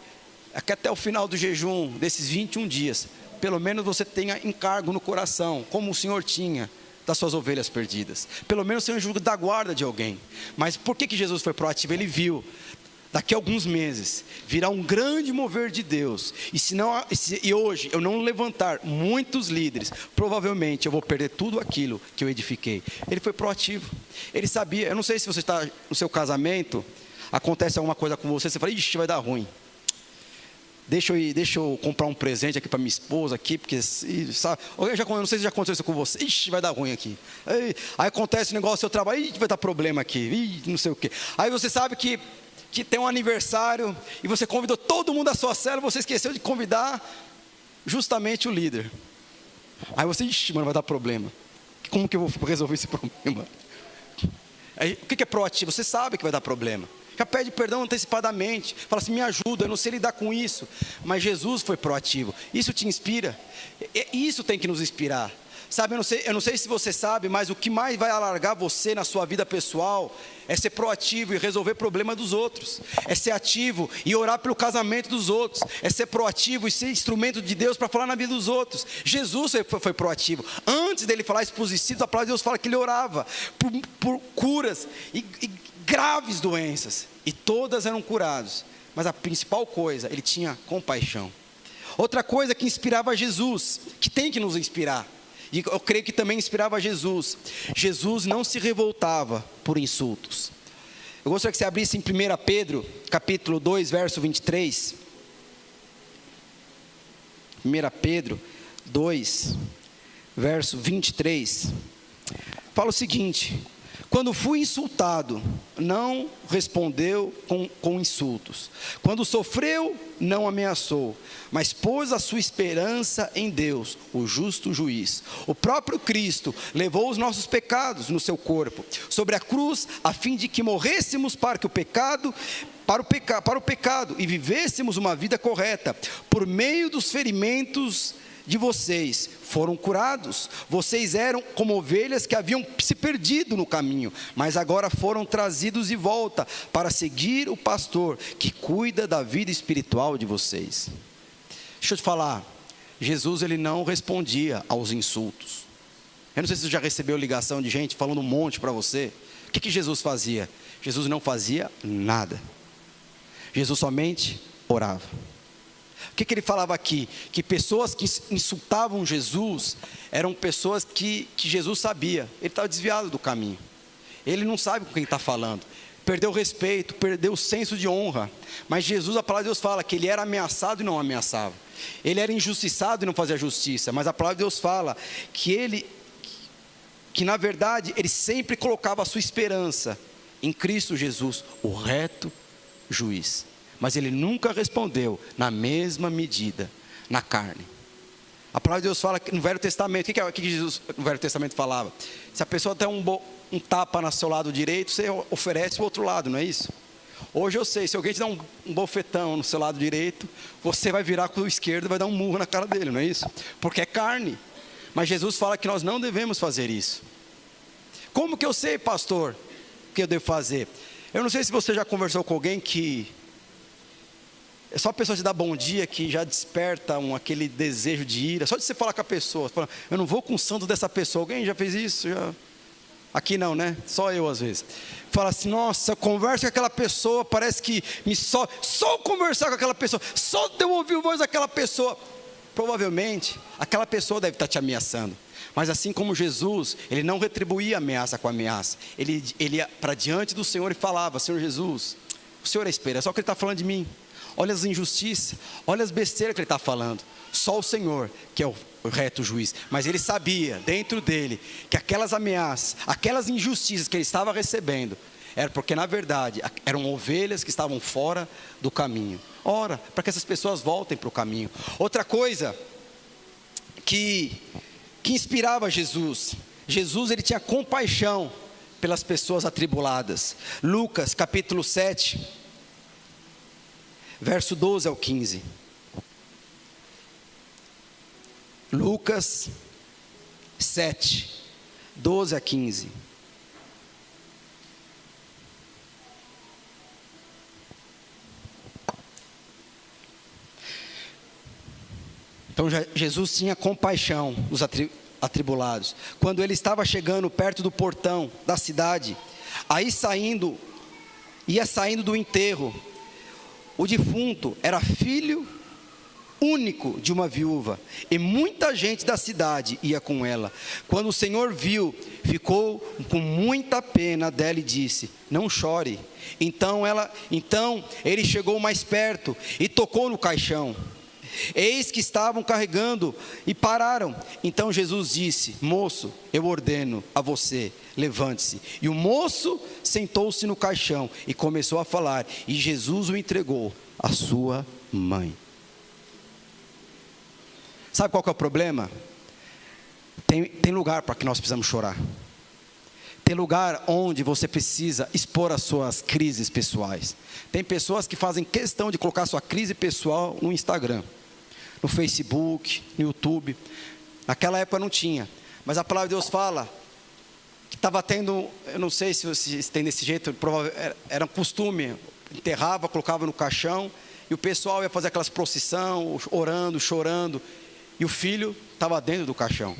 é que até o final do jejum, desses 21 dias, pelo menos você tenha encargo no coração, como o Senhor tinha das suas ovelhas perdidas. Pelo menos tenha um julgo da guarda de alguém. Mas por que Jesus foi proativo? Ele viu, daqui a alguns meses, virá um grande mover de Deus. E hoje eu não levantar muitos líderes, provavelmente eu vou perder tudo aquilo que eu edifiquei. Ele foi proativo. Ele sabia. Eu não sei se você está no seu casamento, acontece alguma coisa com você, você fala, ixi, vai dar ruim. Deixa eu comprar um presente aqui para minha esposa aqui, porque, sabe, eu não sei se já aconteceu isso com você, ixi, vai dar ruim aqui. Aí acontece um negócio no seu trabalho, ixi, vai dar problema aqui, não sei o quê. Aí você sabe que tem um aniversário, e você convidou todo mundo da sua célula, você esqueceu de convidar justamente o líder. Aí você, ixi, mano, vai dar problema. Como que eu vou resolver esse problema? Aí, o que é proativo? Você sabe que vai dar problema. Já pede perdão antecipadamente, fala assim, me ajuda, eu não sei lidar com isso. Mas Jesus foi proativo. Isso te inspira? Isso tem que nos inspirar. Sabe, eu não sei se você sabe, mas o que mais vai alargar você na sua vida pessoal é ser proativo e resolver problemas dos outros. É ser ativo e orar pelo casamento dos outros. É ser proativo e ser instrumento de Deus para falar na vida dos outros. Jesus foi proativo. Antes dele falar expositivo, a palavra de Deus fala que ele orava por curas e graves doenças, e todas eram curadas, mas a principal coisa, ele tinha compaixão. Outra coisa que inspirava Jesus, que tem que nos inspirar, e eu creio que também inspirava Jesus não se revoltava por insultos. Eu gostaria que você abrisse em 1 Pedro, capítulo 2, verso 23, 1 Pedro 2, verso 23, fala o seguinte: quando fui insultado, não respondeu com insultos. Quando sofreu, não ameaçou, mas pôs a sua esperança em Deus, o justo juiz. O próprio Cristo levou os nossos pecados no seu corpo, sobre a cruz, a fim de que morrêssemos para o pecado e vivêssemos uma vida correta. Por meio dos ferimentos de vocês foram curados. Vocês eram como ovelhas que haviam se perdido no caminho, mas agora foram trazidos de volta para seguir o pastor que cuida da vida espiritual de vocês. Deixa eu te falar, Jesus ele não respondia aos insultos. Eu não sei se você já recebeu ligação de gente falando um monte para você. O que Jesus fazia? Jesus não fazia nada. Jesus somente orava. O que ele falava aqui? Que pessoas que insultavam Jesus eram pessoas que Jesus sabia. Ele estava desviado do caminho. Ele não sabe com quem está falando. Perdeu o respeito, perdeu o senso de honra. Mas Jesus, a palavra de Deus fala que ele era ameaçado e não ameaçava. Ele era injustiçado e não fazia justiça. Mas a palavra de Deus fala que na verdade ele sempre colocava a sua esperança em Cristo Jesus, o reto juiz. Mas ele nunca respondeu na mesma medida, na carne. A palavra de Deus fala que no Velho Testamento, o que Jesus no Velho Testamento falava? Se a pessoa tem um tapa no seu lado direito, você oferece o outro lado, não é isso? Hoje eu sei, se alguém te dá um bofetão no seu lado direito, você vai virar com o esquerdo e vai dar um murro na cara dele, não é isso? Porque é carne. Mas Jesus fala que nós não devemos fazer isso. Como que eu sei, pastor, o que eu devo fazer? Eu não sei se você já conversou com alguém que é só a pessoa te dar bom dia que já desperta aquele desejo de ira. Só de você falar com a pessoa, fala, eu não vou com o santo dessa pessoa. Alguém já fez isso? Aqui não, né? Só eu às vezes. Fala assim, nossa, conversa com aquela pessoa, parece que só conversar com aquela pessoa, só de eu ouvir a voz daquela pessoa. Provavelmente, aquela pessoa deve estar te ameaçando. Mas assim como Jesus, ele não retribuía ameaça com ameaça. Ele ia para diante do Senhor e falava, Senhor Jesus, o Senhor é esperança, só que ele está falando de mim. Olha as injustiças, olha as besteiras que ele está falando. Só o Senhor que é o reto juiz. Mas ele sabia, dentro dele, que aquelas ameaças, aquelas injustiças que ele estava recebendo, era porque na verdade, eram ovelhas que estavam fora do caminho. Ora, para que essas pessoas voltem para o caminho. Outra coisa que inspirava Jesus. Jesus ele tinha compaixão pelas pessoas atribuladas. Lucas capítulo 7, verso 12 ao 15. Lucas 7, 12 a 15. Então Jesus tinha compaixão dos atribulados. Quando ele estava chegando perto do portão da cidade, ia saindo do enterro. O defunto era filho único de uma viúva, e muita gente da cidade ia com ela. Quando o Senhor viu, ficou com muita pena dela e disse: não chore. Então ele chegou mais perto e tocou no caixão. Eis que estavam carregando e pararam. Então Jesus disse: moço, eu ordeno a você, levante-se. E o moço sentou-se no caixão e começou a falar, e Jesus o entregou à sua mãe. Sabe qual que é o problema? Tem lugar para que nós precisamos chorar. Tem lugar onde você precisa expor as suas crises pessoais. Tem pessoas que fazem questão de colocar sua crise pessoal no Instagram, no Facebook, no YouTube. Naquela época não tinha, mas a palavra de Deus fala que estava tendo, eu não sei se tem desse jeito, era um costume, enterrava, colocava no caixão, e o pessoal ia fazer aquelas procissão, orando, chorando, e o filho estava dentro do caixão.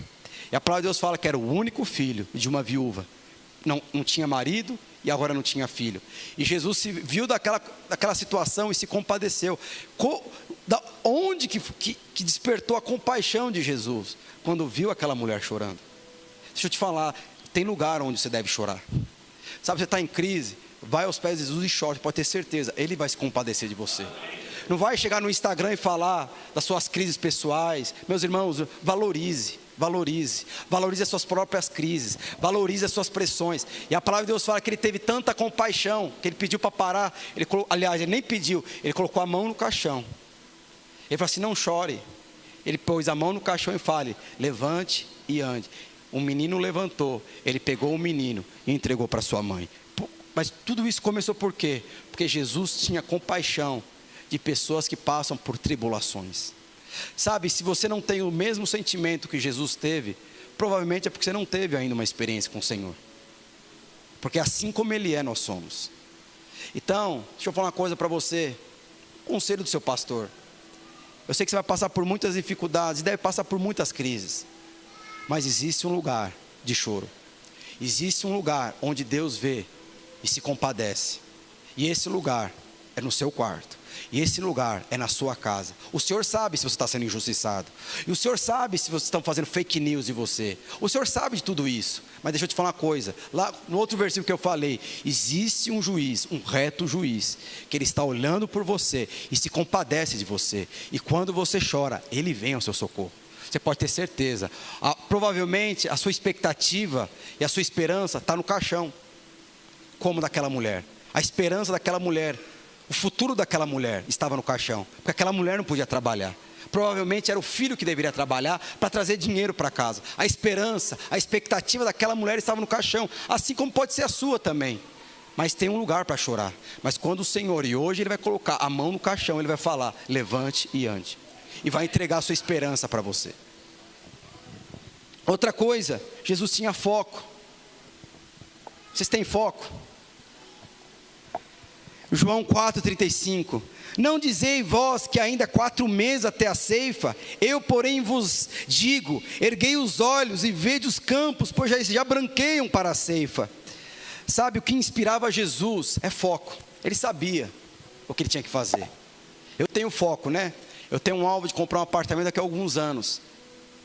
E a palavra de Deus fala que era o único filho de uma viúva, não tinha marido e agora não tinha filho. E Jesus se viu daquela situação e se compadeceu. Da onde que despertou a compaixão de Jesus? Quando viu aquela mulher chorando. Deixa eu te falar, tem lugar onde você deve chorar. Sabe, você está em crise, vai aos pés de Jesus e chora, pode ter certeza, Ele vai se compadecer de você. Não vai chegar no Instagram e falar das suas crises pessoais. Meus irmãos, valorize as suas próprias crises, valorize as suas pressões. E a palavra de Deus fala que ele teve tanta compaixão, que ele pediu para parar, ele nem pediu, ele colocou a mão no caixão. Ele falou assim: não chore. Ele pôs a mão no caixão e fale: levante e ande. O menino levantou, ele pegou o menino e entregou para sua mãe. Mas tudo isso começou por quê? Porque Jesus tinha compaixão de pessoas que passam por tribulações. Sabe, se você não tem o mesmo sentimento que Jesus teve, provavelmente é porque você não teve ainda uma experiência com o Senhor. Porque assim como Ele é, nós somos. Então, deixa eu falar uma coisa para você. Conselho do seu pastor. Eu sei que você vai passar por muitas dificuldades, deve passar por muitas crises. Mas existe um lugar de choro. Existe um lugar onde Deus vê e se compadece. E esse lugar é no seu quarto. E esse lugar é na sua casa. O Senhor sabe se você está sendo injustiçado. E o Senhor sabe se vocês estão fazendo fake news de você. O Senhor sabe de tudo isso. Mas deixa eu te falar uma coisa. Lá no outro versículo que eu falei, existe um juiz, um reto juiz, que ele está olhando por você e se compadece de você. E quando você chora, ele vem ao seu socorro. Você pode ter certeza. Provavelmente a sua expectativa e a sua esperança está no caixão. Como daquela mulher. A esperança daquela mulher, o futuro daquela mulher estava no caixão, porque aquela mulher não podia trabalhar. Provavelmente era o filho que deveria trabalhar para trazer dinheiro para casa. A esperança, a expectativa daquela mulher estava no caixão, assim como pode ser a sua também. Mas tem um lugar para chorar. Mas quando o Senhor, e hoje Ele vai colocar a mão no caixão, Ele vai falar: levante e ande. E vai entregar a sua esperança para você. Outra coisa, Jesus tinha foco. Vocês têm foco? João 4,35: não dizei vós que ainda 4 meses até a ceifa? Eu porém vos digo, erguei os olhos e vede os campos, pois já branqueiam para a ceifa. Sabe, o que inspirava Jesus é foco. Ele sabia o que ele tinha que fazer. Eu tenho foco, né? Eu tenho um alvo de comprar um apartamento daqui a alguns anos.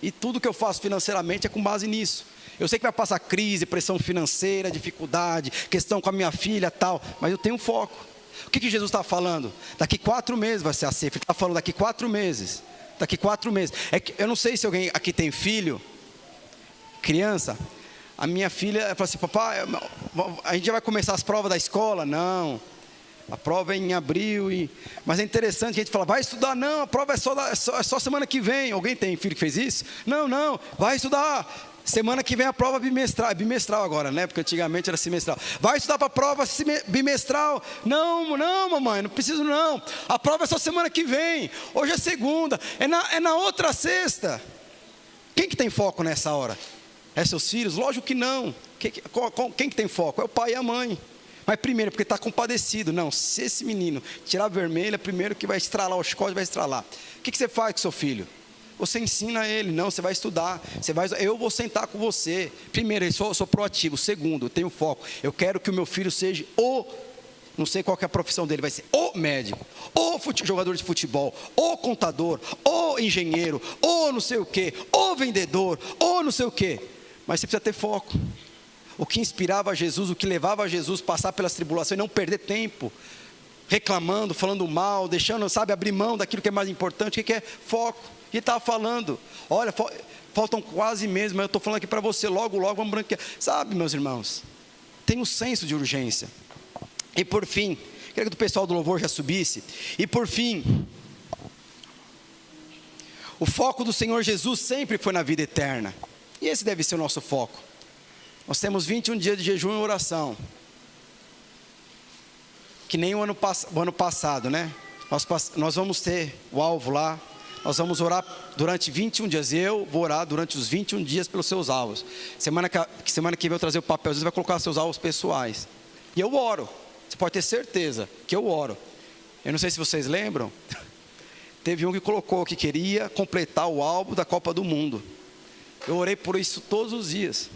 E tudo que eu faço financeiramente é com base nisso. Eu sei que vai passar crise, pressão financeira, dificuldade, questão com a minha filha e tal, mas eu tenho foco. O que Jesus está falando? Daqui 4 meses vai ser a ceifa. Ele está falando daqui 4 meses. Daqui 4 meses. Eu não sei se alguém aqui tem filho, criança. A minha filha fala assim: papai, a gente já vai começar as provas da escola? Não. A prova é em abril. Mas é interessante que a gente fala: vai estudar? Não, a prova é só semana que vem. Alguém tem filho que fez isso? Não, vai estudar. Semana que vem a prova bimestral. É bimestral agora, né? Porque antigamente era semestral. Vai estudar para a prova bimestral? Não, mamãe, não preciso não. A prova é só semana que vem. Hoje é segunda. É na outra sexta. Quem que tem foco nessa hora? É seus filhos? Lógico que não. Quem que tem foco? É o pai e a mãe. Mas primeiro, porque está compadecido. Não, se esse menino tirar a vermelha, primeiro que vai estralar o chicote, vai estralar. O que você faz com seu filho? Você ensina ele. Não, você vai estudar. Eu vou sentar com você. Primeiro, eu sou proativo. Segundo, eu tenho foco. Eu quero que o meu filho seja não sei qual que é a profissão dele, vai ser o médico, o jogador de futebol, o contador, o engenheiro, ou não sei o quê, o vendedor, ou não sei o quê. Mas você precisa ter foco. O que inspirava Jesus, o que levava Jesus a passar pelas tribulações, não perder tempo, reclamando, falando mal, deixando, abrir mão daquilo que é mais importante. O que é foco? E ele estava falando, olha, faltam quase meses, mas eu estou falando aqui para você, logo, logo vamos branquear. Sabe, meus irmãos, tem um senso de urgência. E por fim, queria que o pessoal do louvor já subisse. E por fim, o foco do Senhor Jesus sempre foi na vida eterna. E esse deve ser o nosso foco. Nós temos 21 dias de jejum e oração. Que nem o ano passado, né? Nós vamos ter o alvo lá. Nós vamos orar durante 21 dias. Eu vou orar durante os 21 dias pelos seus alvos. Semana que vem eu trazer o papel. Você vai colocar seus alvos pessoais. E eu oro. Você pode ter certeza que eu oro. Eu não sei se vocês lembram. Teve um que colocou que queria completar o álbum da Copa do Mundo. Eu orei por isso todos os dias.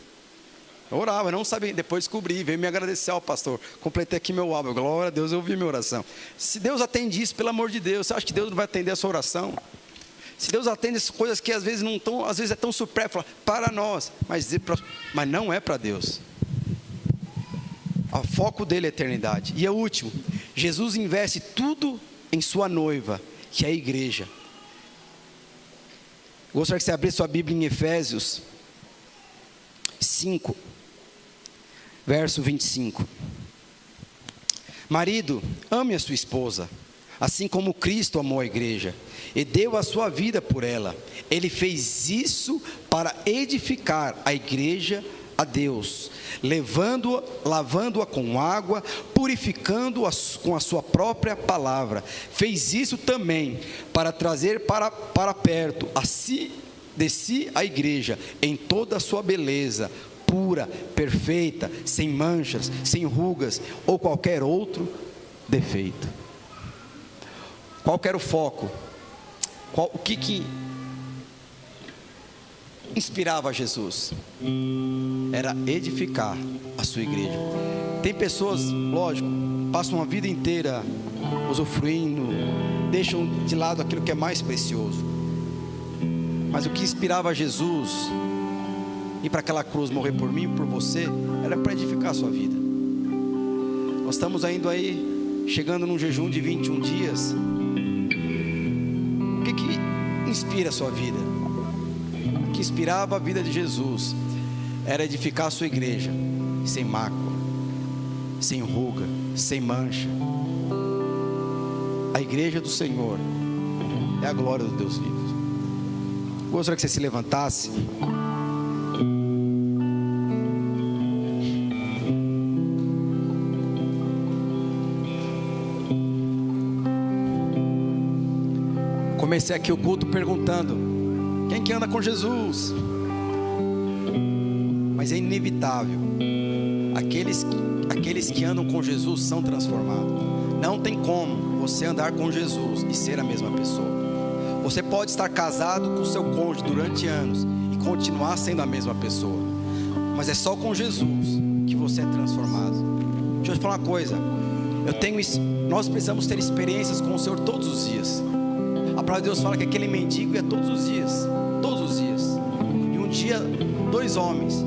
Eu orava, eu não sabia. Depois descobri, veio me agradecer ao pastor. Completei aqui meu álbum. Glória a Deus, eu ouvi minha oração. Se Deus atende isso, pelo amor de Deus, você acha que Deus não vai atender a sua oração? Se Deus atende essas coisas que às vezes não estão, às vezes é tão supérflua para nós, mas não é para Deus. O foco dele é a eternidade. E é o último, Jesus investe tudo em sua noiva, que é a igreja. Gostaria que você abrisse sua Bíblia em Efésios 5, verso 25. Marido, ame a sua esposa, assim como Cristo amou a igreja e deu a sua vida por ela. Ele fez isso para edificar a igreja a Deus, lavando-a com água, purificando-a com a sua própria palavra. Fez isso também para trazer para perto de si a igreja, em toda a sua beleza, pura, perfeita, sem manchas, sem rugas ou qualquer outro defeito. Qual que era o foco? O que inspirava Jesus? Era edificar a sua igreja. Tem pessoas, lógico, passam uma vida inteira usufruindo, deixam de lado aquilo que é mais precioso. Mas o que inspirava Jesus ir para aquela cruz, morrer por mim e por você, era para edificar a sua vida. Nós estamos ainda aí, chegando num jejum de 21 dias. O que inspira a sua vida? O que inspirava a vida de Jesus era edificar a sua igreja, sem mácula, sem ruga, sem mancha. A igreja do Senhor é a glória do Deus vivo. Gostaria que você se levantasse. Comecei aqui o culto perguntando: quem que anda com Jesus? Mas é inevitável. Aqueles que andam com Jesus são transformados. Não tem como você andar com Jesus e ser a mesma pessoa. Você pode estar casado com seu cônjuge durante anos e continuar sendo a mesma pessoa, mas é só com Jesus que você é transformado. Deixa eu te falar uma coisa. Nós precisamos ter experiências com o Senhor todos os dias. A palavra de Deus fala que aquele mendigo ia todos os dias. Todos os dias. E um dia, 2 homens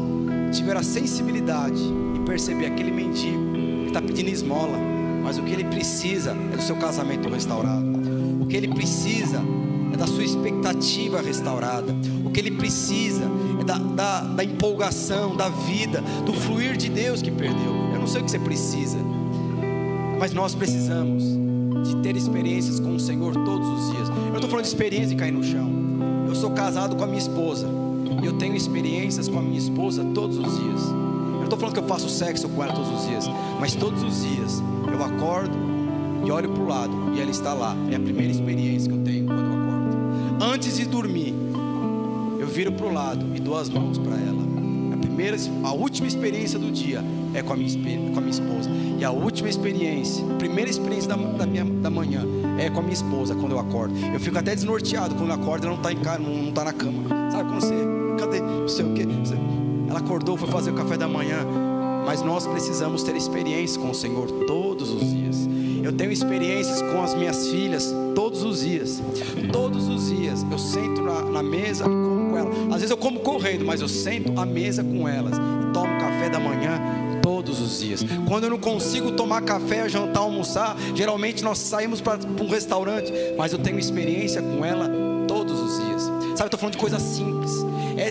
tiveram a sensibilidade e perceber aquele mendigo que está pedindo esmola, mas o que ele precisa é do seu casamento restaurado. O que ele precisa é da sua expectativa restaurada. O que ele precisa é da empolgação, da vida, do fluir de Deus que perdeu. Eu não sei o que você precisa, mas nós precisamos de ter experiências com o Senhor todos os dias. Eu não estou falando de experiência de cair no chão. Eu sou casado com a minha esposa e eu tenho experiências com a minha esposa todos os dias. Eu não estou falando que eu faço sexo com ela todos os dias, mas todos os dias eu acordo e olho para o lado e ela está lá. É a primeira experiência que eu tenho quando eu acordo. Antes de dormir, eu viro para o lado e dou as mãos para ela. A última experiência do dia é com a minha esposa. E a última experiência, a primeira experiência da manhã é com a minha esposa, quando eu acordo. Eu fico até desnorteado quando eu acordo e ela não está na cama. Sabe quando você, cadê, não sei o que, ela acordou, foi fazer o café da manhã. Mas nós precisamos ter experiências com o Senhor todos os dias. Eu tenho experiências com as minhas filhas todos os dias. Todos os dias eu sento na mesa e como com elas. Às vezes eu como correndo, mas eu sento à mesa com elas e tomo café da manhã todos os dias. Quando eu não consigo tomar café, jantar, almoçar, geralmente nós saímos para um restaurante, mas eu tenho experiência com ela todos os dias. Sabe, eu estou falando de coisas simples.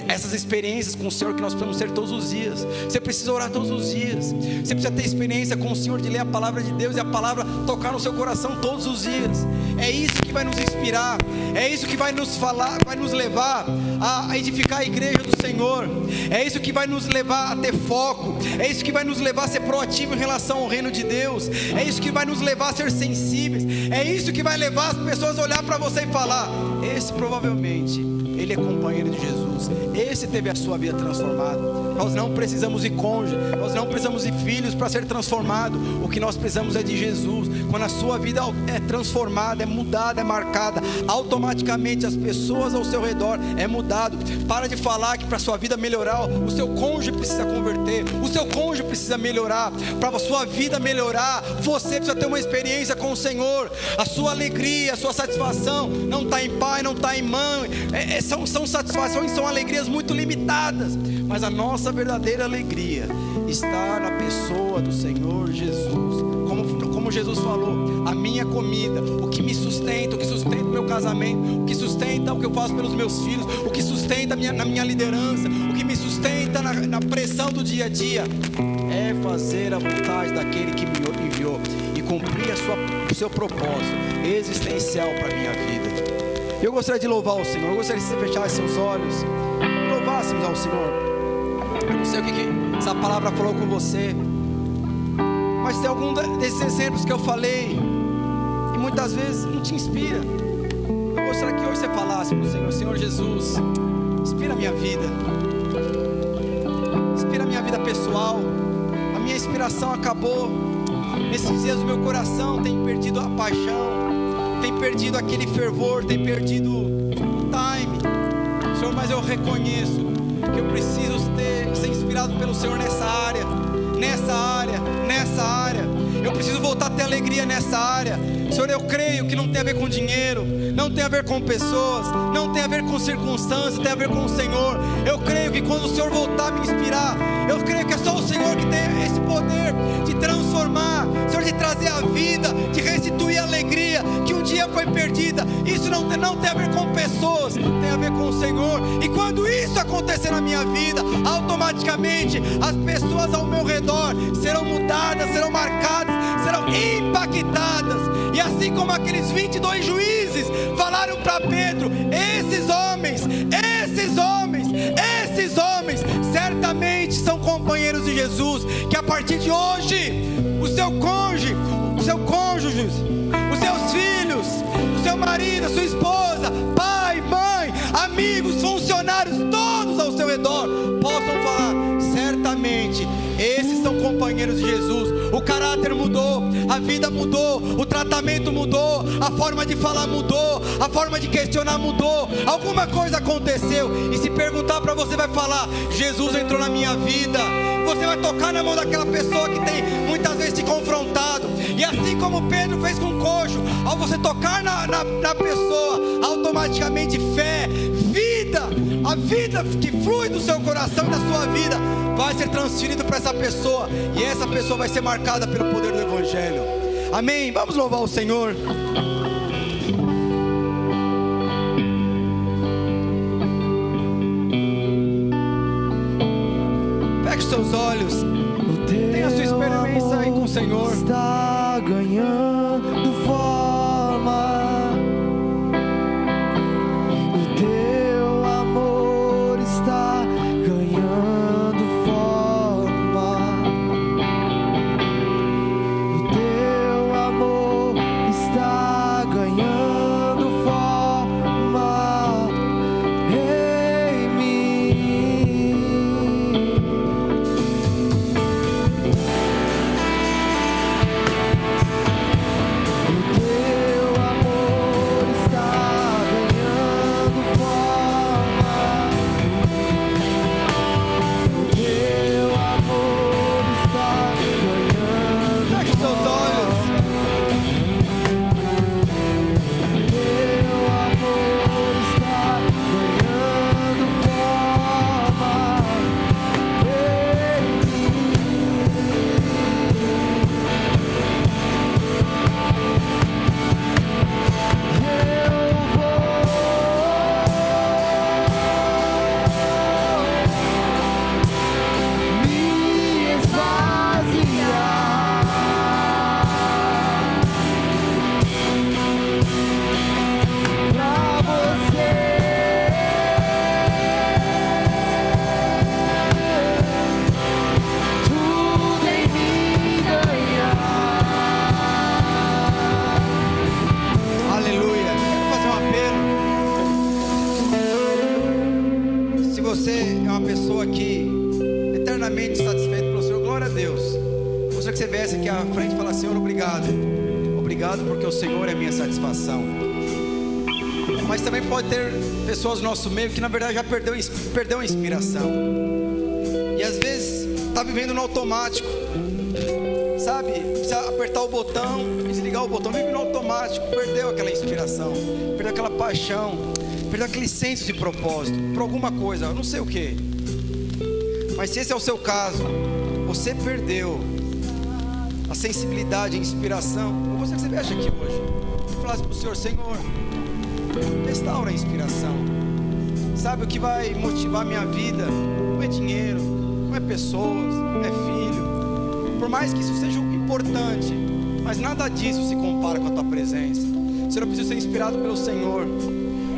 Essas experiências com o Senhor que nós precisamos ter todos os dias. Você precisa orar todos os dias. Você precisa ter experiência com o Senhor, de ler a palavra de Deus e a palavra tocar no seu coração todos os dias. É isso que vai nos inspirar. É isso que vai nos falar, vai nos levar a edificar a igreja do Senhor. É isso que vai nos levar a ter foco. É isso que vai nos levar a ser proativo em relação ao reino de Deus. É isso que vai nos levar a ser sensíveis. É isso que vai levar as pessoas a olhar para você e falar: esse provavelmente, ele é companheiro de Jesus. Esse teve a sua vida transformada. Nós não precisamos de cônjuge, nós não precisamos de filhos para ser transformado. O que nós precisamos é de Jesus. Quando a sua vida é transformada, é mudada, é marcada, automaticamente as pessoas ao seu redor é mudado. Para de falar que para a sua vida melhorar, o seu cônjuge precisa converter, o seu cônjuge precisa melhorar. Para a sua vida melhorar, você precisa ter uma experiência com o Senhor. A sua alegria, a sua satisfação não está em pai, não está em mãe. São satisfações, são alegrias muito limitadas, mas a nossa verdadeira alegria está na pessoa do Senhor Jesus. Como Jesus falou: a minha comida, o que me sustenta, o que sustenta o meu casamento, o que sustenta o que eu faço pelos meus filhos, o que sustenta na minha liderança, o que me sustenta na pressão do dia a dia, é fazer a vontade daquele que me enviou e cumprir o seu propósito existencial para a minha vida. Eu gostaria de louvar o Senhor. Eu gostaria de você fechar seus olhos e louvássemos ao Senhor. Eu não sei o que essa palavra falou com você, mas tem algum desses exemplos que eu falei e muitas vezes não te inspira. Eu gostaria que hoje você falasse para o Senhor: Senhor Jesus, inspira a minha vida, inspira a minha vida pessoal. A minha inspiração acabou. Nesses dias o meu coração tem perdido a paixão, tem perdido aquele fervor, tem perdido o time. Senhor, mas eu reconheço que eu preciso ser inspirado pelo Senhor nessa área. Eu preciso voltar a ter alegria nessa área. Senhor, eu creio que não tem a ver com dinheiro, não tem a ver com pessoas, não tem a ver com circunstâncias, tem a ver com o Senhor. Eu creio que quando o Senhor voltar a me inspirar, eu creio que é só o Senhor que tem esse poder de transformar, Senhor, de trazer a vida, de restituir a alegria que um dia foi perdida. Isso não tem a ver com pessoas, tem a ver com o Senhor. E quando isso acontecer na minha vida, automaticamente as pessoas ao meu redor serão mudadas, serão marcadas, serão impactadas. E assim como aqueles 22 juízes falaram para Pedro: esses homens certamente são companheiros de Jesus. Que a partir de hoje o seu cônjuge, os seus filhos, o seu marido, a sua esposa, pai, mãe, amigos, funcionários, todos ao seu redor possam falar: certamente esses são companheiros de Jesus. O caráter mudou, a vida mudou, o tratamento mudou, a forma de falar mudou, a forma de questionar mudou. Alguma coisa aconteceu. E se perguntar para você, vai falar: Jesus entrou na minha vida. Você vai tocar na mão daquela pessoa que tem muitas vezes te confrontado. E assim como Pedro fez com o coxo, ao você tocar na pessoa, automaticamente fé, vida, a vida que flui do seu coração e da sua vida vai ser transferido para essa pessoa, e essa pessoa vai ser marcada pelo poder do Evangelho. Amém? Vamos louvar o Senhor. Feche seus olhos. Tenha a sua experiência aí com o Senhor. Está ganhando forma. O teu amor está ganhando forma. O teu amor está ganhando forma em mim. frente e falar: Senhor, obrigado. Obrigado porque o Senhor é minha satisfação. Mas também pode ter pessoas no nosso meio que na verdade já perdeu a inspiração. E às vezes está vivendo no automático. Sabe? Precisa apertar o botão, desligar o botão, vive no automático. Perdeu aquela inspiração, perdeu aquela paixão, perdeu aquele senso de propósito por alguma coisa, eu não sei o que. Mas se esse é o seu caso, você perdeu a sensibilidade, a inspiração, eu gostaria que você viesse aqui hoje e falasse para o Senhor: Senhor, restaura a inspiração. Sabe, o que vai motivar a minha vida não é dinheiro, não é pessoas, não é filho. Por mais que isso seja importante, mas nada disso se compara com a tua presença. Senhor, eu preciso ser inspirado pelo Senhor.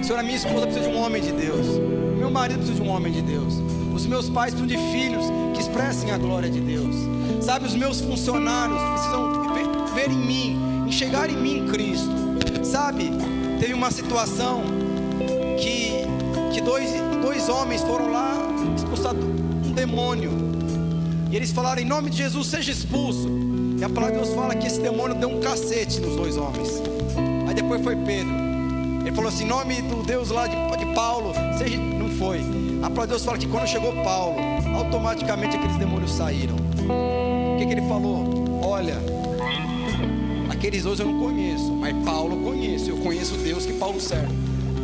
Senhor, a minha esposa precisa de um homem de Deus, o meu marido precisa de um homem de Deus, os meus pais precisam de filhos que expressem a glória de Deus. Sabe, os meus funcionários precisam ver em mim, enxergar em mim Cristo. Sabe, teve uma situação que dois homens foram lá expulsar um demônio. E eles falaram: em nome de Jesus, seja expulso. E a palavra de Deus fala que esse demônio deu um cacete nos dois homens. Aí depois foi Pedro. Ele falou assim: em nome do Deus lá de Paulo, seja... Não foi. A palavra de Deus fala que quando chegou Paulo, automaticamente aqueles demônios saíram. O que ele falou? Olha, aqueles dois eu não conheço, mas Paulo eu conheço. Eu conheço o Deus que Paulo serve.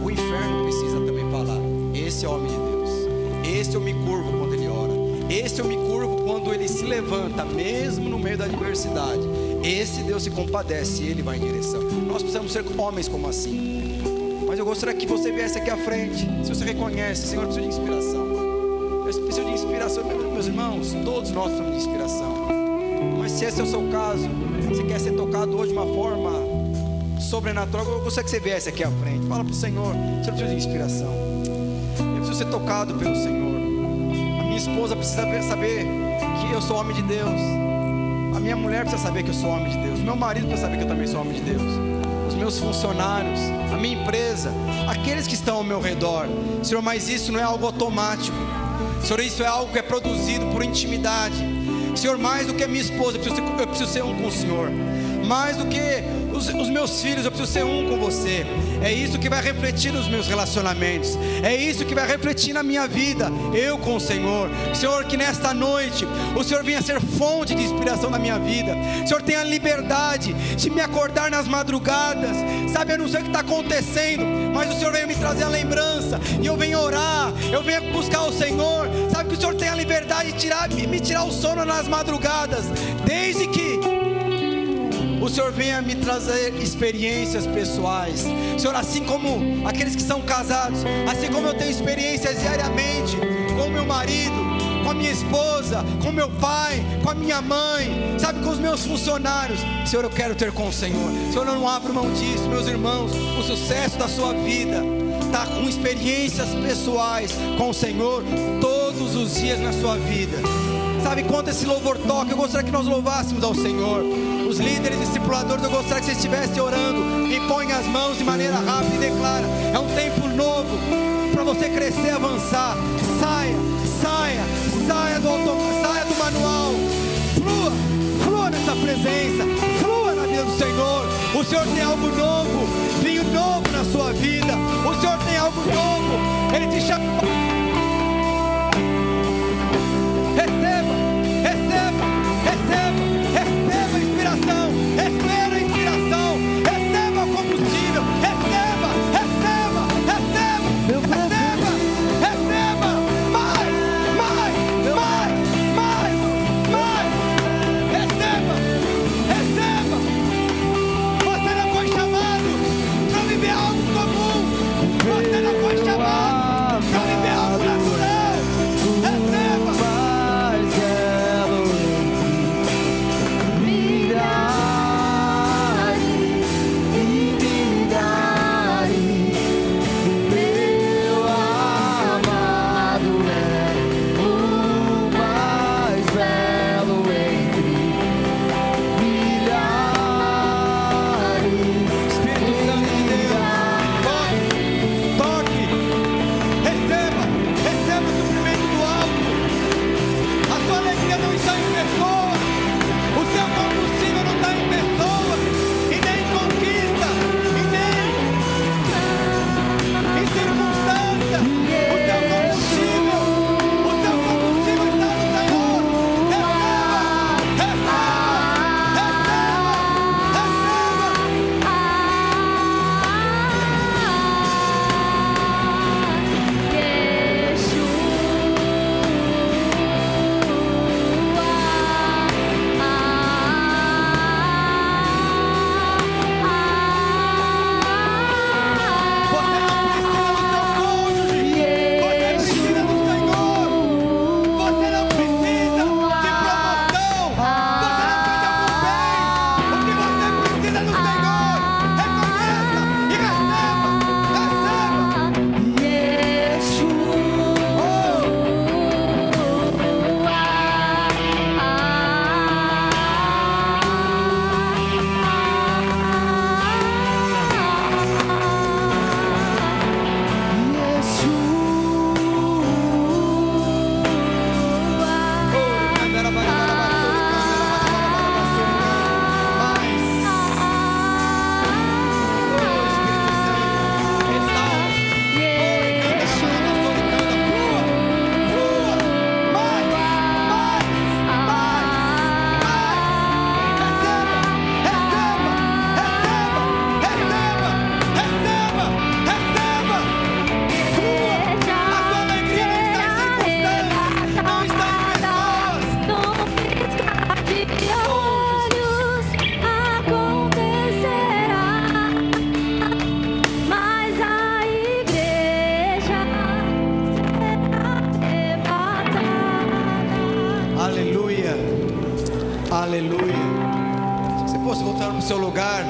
O inferno precisa também falar: esse é o homem de Deus. Esse eu me curvo quando ele ora. Esse eu me curvo quando ele se levanta, mesmo no meio da adversidade. Esse Deus se compadece e ele vai em direção. Nós precisamos ser homens como assim. Mas eu gostaria que você viesse aqui à frente. Se você reconhece: Senhor, eu preciso de inspiração. Eu preciso de inspiração. Meus irmãos, todos nós precisamos de inspiração. Mas se esse é o seu caso, você quer ser tocado hoje de uma forma sobrenatural, eu gostaria que você viesse aqui à frente. Fala para o Senhor: eu preciso de inspiração. Eu preciso ser tocado pelo Senhor. Minha esposa precisa saber que eu sou homem de Deus. A minha mulher precisa saber que eu sou homem de Deus. Meu marido precisa saber que eu também sou homem de Deus. Os meus funcionários, a minha empresa, aqueles que estão ao meu redor. Senhor, mas isso não é algo automático. Senhor, isso é algo que é produzido por intimidade. Senhor, mais do que a minha esposa, eu preciso ser um com o Senhor. Mais do que os meus filhos, eu preciso ser um com você. É isso que vai refletir nos meus relacionamentos. É isso que vai refletir na minha vida, eu com o Senhor. Senhor, que nesta noite o Senhor venha ser fonte de inspiração na minha vida. Senhor, tenha liberdade de me acordar nas madrugadas. Sabe, eu não sei o que está acontecendo, mas o Senhor venha me trazer a lembrança. E eu venho orar, eu venho buscar o Senhor. Sabe, que o Senhor tenha a liberdade de me tirar o sono nas madrugadas. Desde que o Senhor venha me trazer experiências pessoais. Senhor, assim como aqueles que são casados, assim como eu tenho experiências diariamente com o meu marido, com a minha esposa, com o meu pai, com a minha mãe, sabe, com os meus funcionários. Senhor, eu quero ter com o Senhor. Senhor, eu não abro mão disso. Meus irmãos, o sucesso da sua vida está com experiências pessoais com o Senhor todos os dias na sua vida. Sabe, quando esse louvor toca, eu gostaria que nós louvássemos ao Senhor. Os líderes discipuladores, eu gostaria que você estivesse orando. Impõe as mãos de maneira rápida e declara: é um tempo novo para você crescer e avançar. Saia do manual. Flua nessa presença. Flua na vida do Senhor. O Senhor tem algo novo, vinho novo na sua vida. O Senhor tem algo novo. Ele te chama. Receba a inspiração, receba a inspiração, receba o combustível, receba, mais, receba. Você não foi chamado para viver algo comum, você não foi chamado para viver algo fosse voltando para o seu lugar,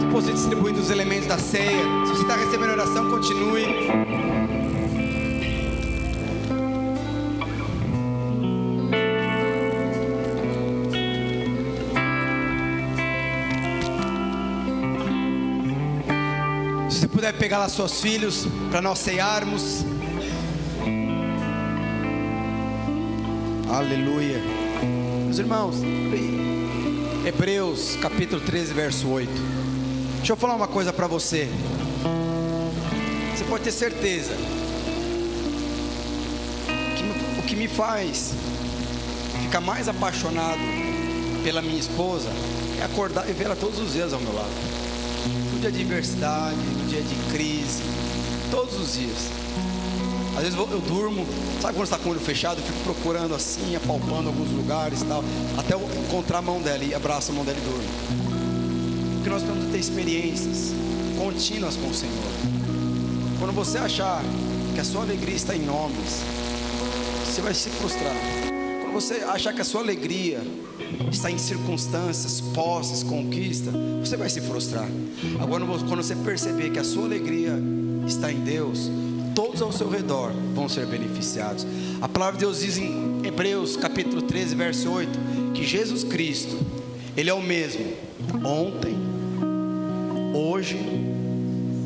se fosse distribuindo os elementos da ceia, se você está recebendo oração, continue. Se você puder pegar lá seus filhos para nós cearmos. Aleluia. Meus irmãos, Hebreus capítulo 13, verso 8. Deixa eu falar uma coisa para você. Você pode ter certeza que o que me faz ficar mais apaixonado pela minha esposa é acordar e vê-la todos os dias ao meu lado. No dia de adversidade, no dia de crise, todos os dias. Às vezes eu durmo, sabe quando está com o olho fechado, eu fico procurando assim, apalpando alguns lugares e tal, até eu encontrar a mão dela e abraço a mão dela e durmo. Porque nós temos que ter experiências contínuas com o Senhor. Quando você achar que a sua alegria está em homens, você vai se frustrar. Quando você achar que a sua alegria está em circunstâncias, posses, conquista, você vai se frustrar. Agora quando você perceber que a sua alegria está em Deus, todos ao seu redor vão ser beneficiados. A palavra de Deus diz em Hebreus capítulo 13, verso 8, que Jesus Cristo, Ele é o mesmo ontem, hoje,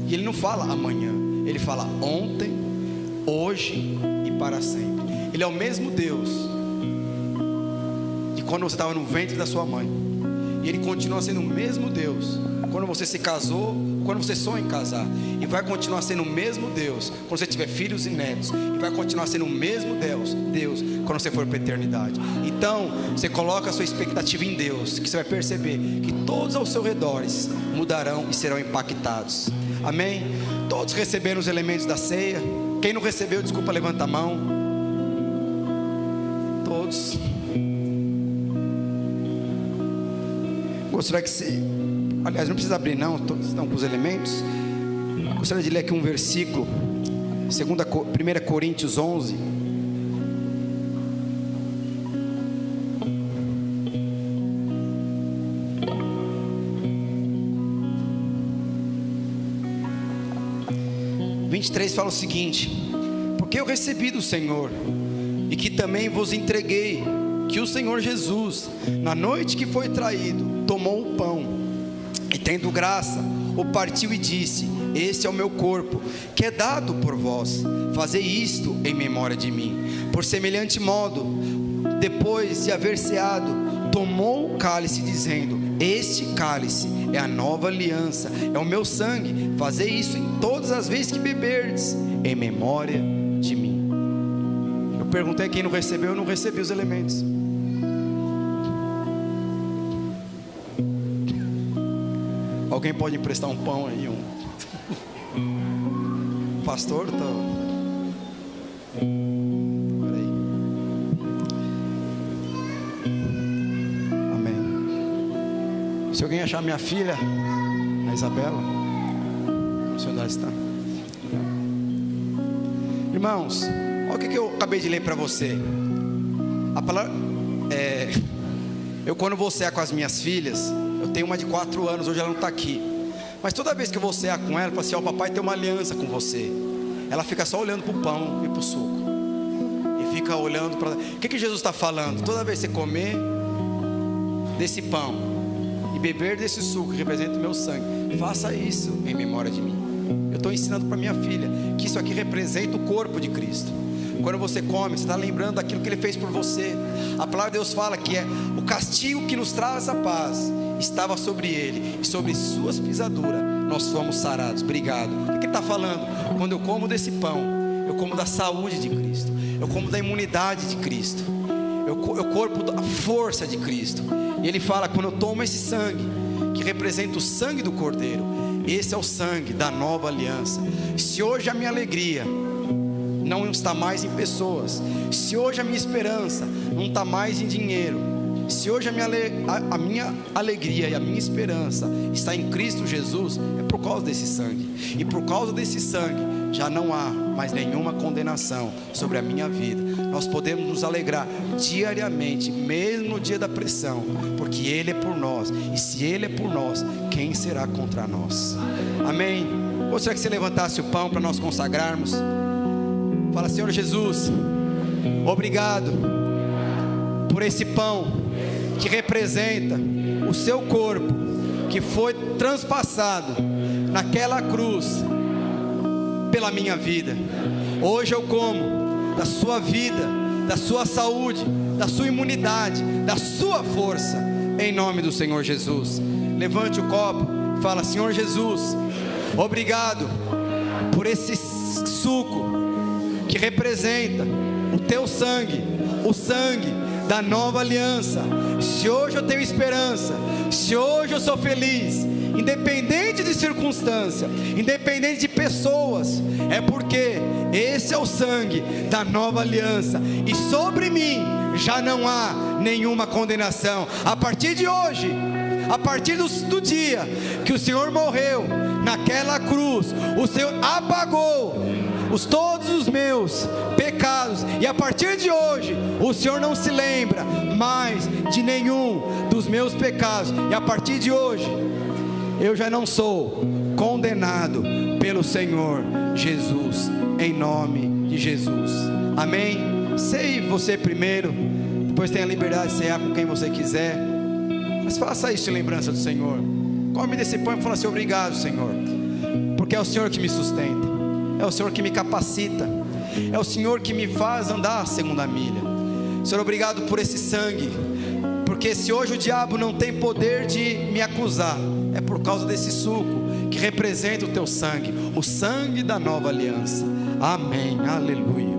e Ele não fala amanhã, Ele fala ontem, hoje e para sempre. Ele é o mesmo Deus de quando você estava no ventre da sua mãe, e Ele continua sendo o mesmo Deus quando você se casou, quando você sonha em casar, e vai continuar sendo o mesmo Deus quando você tiver filhos e netos, e vai continuar sendo o mesmo Deus quando você for para a eternidade. Então você coloca a sua expectativa em Deus, que você vai perceber que todos ao seu redor mudarão e serão impactados. Amém? Todos receberam os elementos da ceia. Quem não recebeu, desculpa, levanta a mão. Todos. Gostaria que você, aliás, não precisa abrir não, todos estão com os elementos. Gostaria de ler aqui um versículo, 1 Coríntios 11. O 23 fala o seguinte: porque eu recebi do Senhor, e que também vos entreguei, que o Senhor Jesus, na noite que foi traído, tomou o pão, e tendo graça, o partiu e disse: este é o meu corpo, que é dado por vós, fazei isto em memória de mim. Por semelhante modo, depois de haver ceado, tomou o cálice, dizendo: este cálice é a nova aliança, é o meu sangue, fazei isso em todas as vezes que beberdes, em memória de mim. Eu perguntei quem não recebeu, eu não recebi os elementos. Alguém pode emprestar um pão aí? Pastor, tá... Peraí. Amém. Se alguém achar minha filha, a Isabela, não sei onde ela está. Irmãos, olha o que eu acabei de ler para você. A palavra eu quando vou cear com as minhas filhas, eu tenho uma de 4 anos, hoje ela não está aqui, mas toda vez que eu vou cear com ela, eu falo assim: ó, papai tem uma aliança com você. Ela fica só olhando para o pão e para o suco, e fica olhando para... O que Jesus está falando? Toda vez que você comer desse pão e beber desse suco que representa o meu sangue, faça isso em memória de mim. Eu estou ensinando para minha filha que isso aqui representa o corpo de Cristo. Quando você come, você está lembrando daquilo que Ele fez por você. A palavra de Deus fala que é o castigo que nos traz a paz estava sobre Ele, e sobre suas pisaduras nós fomos sarados. Obrigado. O que Ele está falando? Quando eu como desse pão, eu como da saúde de Cristo, eu como da imunidade de Cristo, eu corpo da força de Cristo. E Ele fala: quando eu tomo esse sangue, que representa o sangue do Cordeiro, esse é o sangue da nova aliança. Se hoje a minha alegria não está mais em pessoas, se hoje a minha esperança não está mais em dinheiro, se hoje a minha alegria e a minha esperança está em Cristo Jesus, é por causa desse sangue. E por causa desse sangue já não há mais nenhuma condenação sobre a minha vida. nós podemos nos alegrar diariamente, mesmo no dia da pressão, porque Ele é por nós, e se Ele é por nós, quem será contra nós? Amém? Gostaria que você levantasse o pão para nós consagrarmos. Fala: Senhor Jesus, obrigado por esse pão que representa o seu corpo, que foi transpassado naquela cruz pela minha vida. Hoje eu como da sua vida, da sua saúde, da sua imunidade, da sua força, em nome do Senhor Jesus. Levante o copo e fala: Senhor Jesus, obrigado por esse suco que representa o teu sangue, o sangue da nova aliança. Se hoje eu tenho esperança, se hoje eu sou feliz, independente de circunstância, independente de pessoas, é porque esse é o sangue da nova aliança, e sobre mim já não há nenhuma condenação. A partir de hoje, a partir do dia que o Senhor morreu naquela cruz, o Senhor apagou todos os meus pecados, e a partir de hoje o Senhor não se lembra mais de nenhum dos meus pecados, e a partir de hoje eu já não sou condenado pelo Senhor Jesus, em nome de Jesus. Amém? Ceie você primeiro, depois tenha a liberdade de cear com quem você quiser, mas faça isso em lembrança do Senhor. Come desse pão e fala assim: obrigado, Senhor, porque é o Senhor que me sustenta, é o Senhor que me capacita, é o Senhor que me faz andar a segunda milha. Senhor, obrigado por esse sangue, porque se hoje o diabo não tem poder de me acusar, é por causa desse suco que representa o teu sangue, o sangue da nova aliança. Amém, aleluia.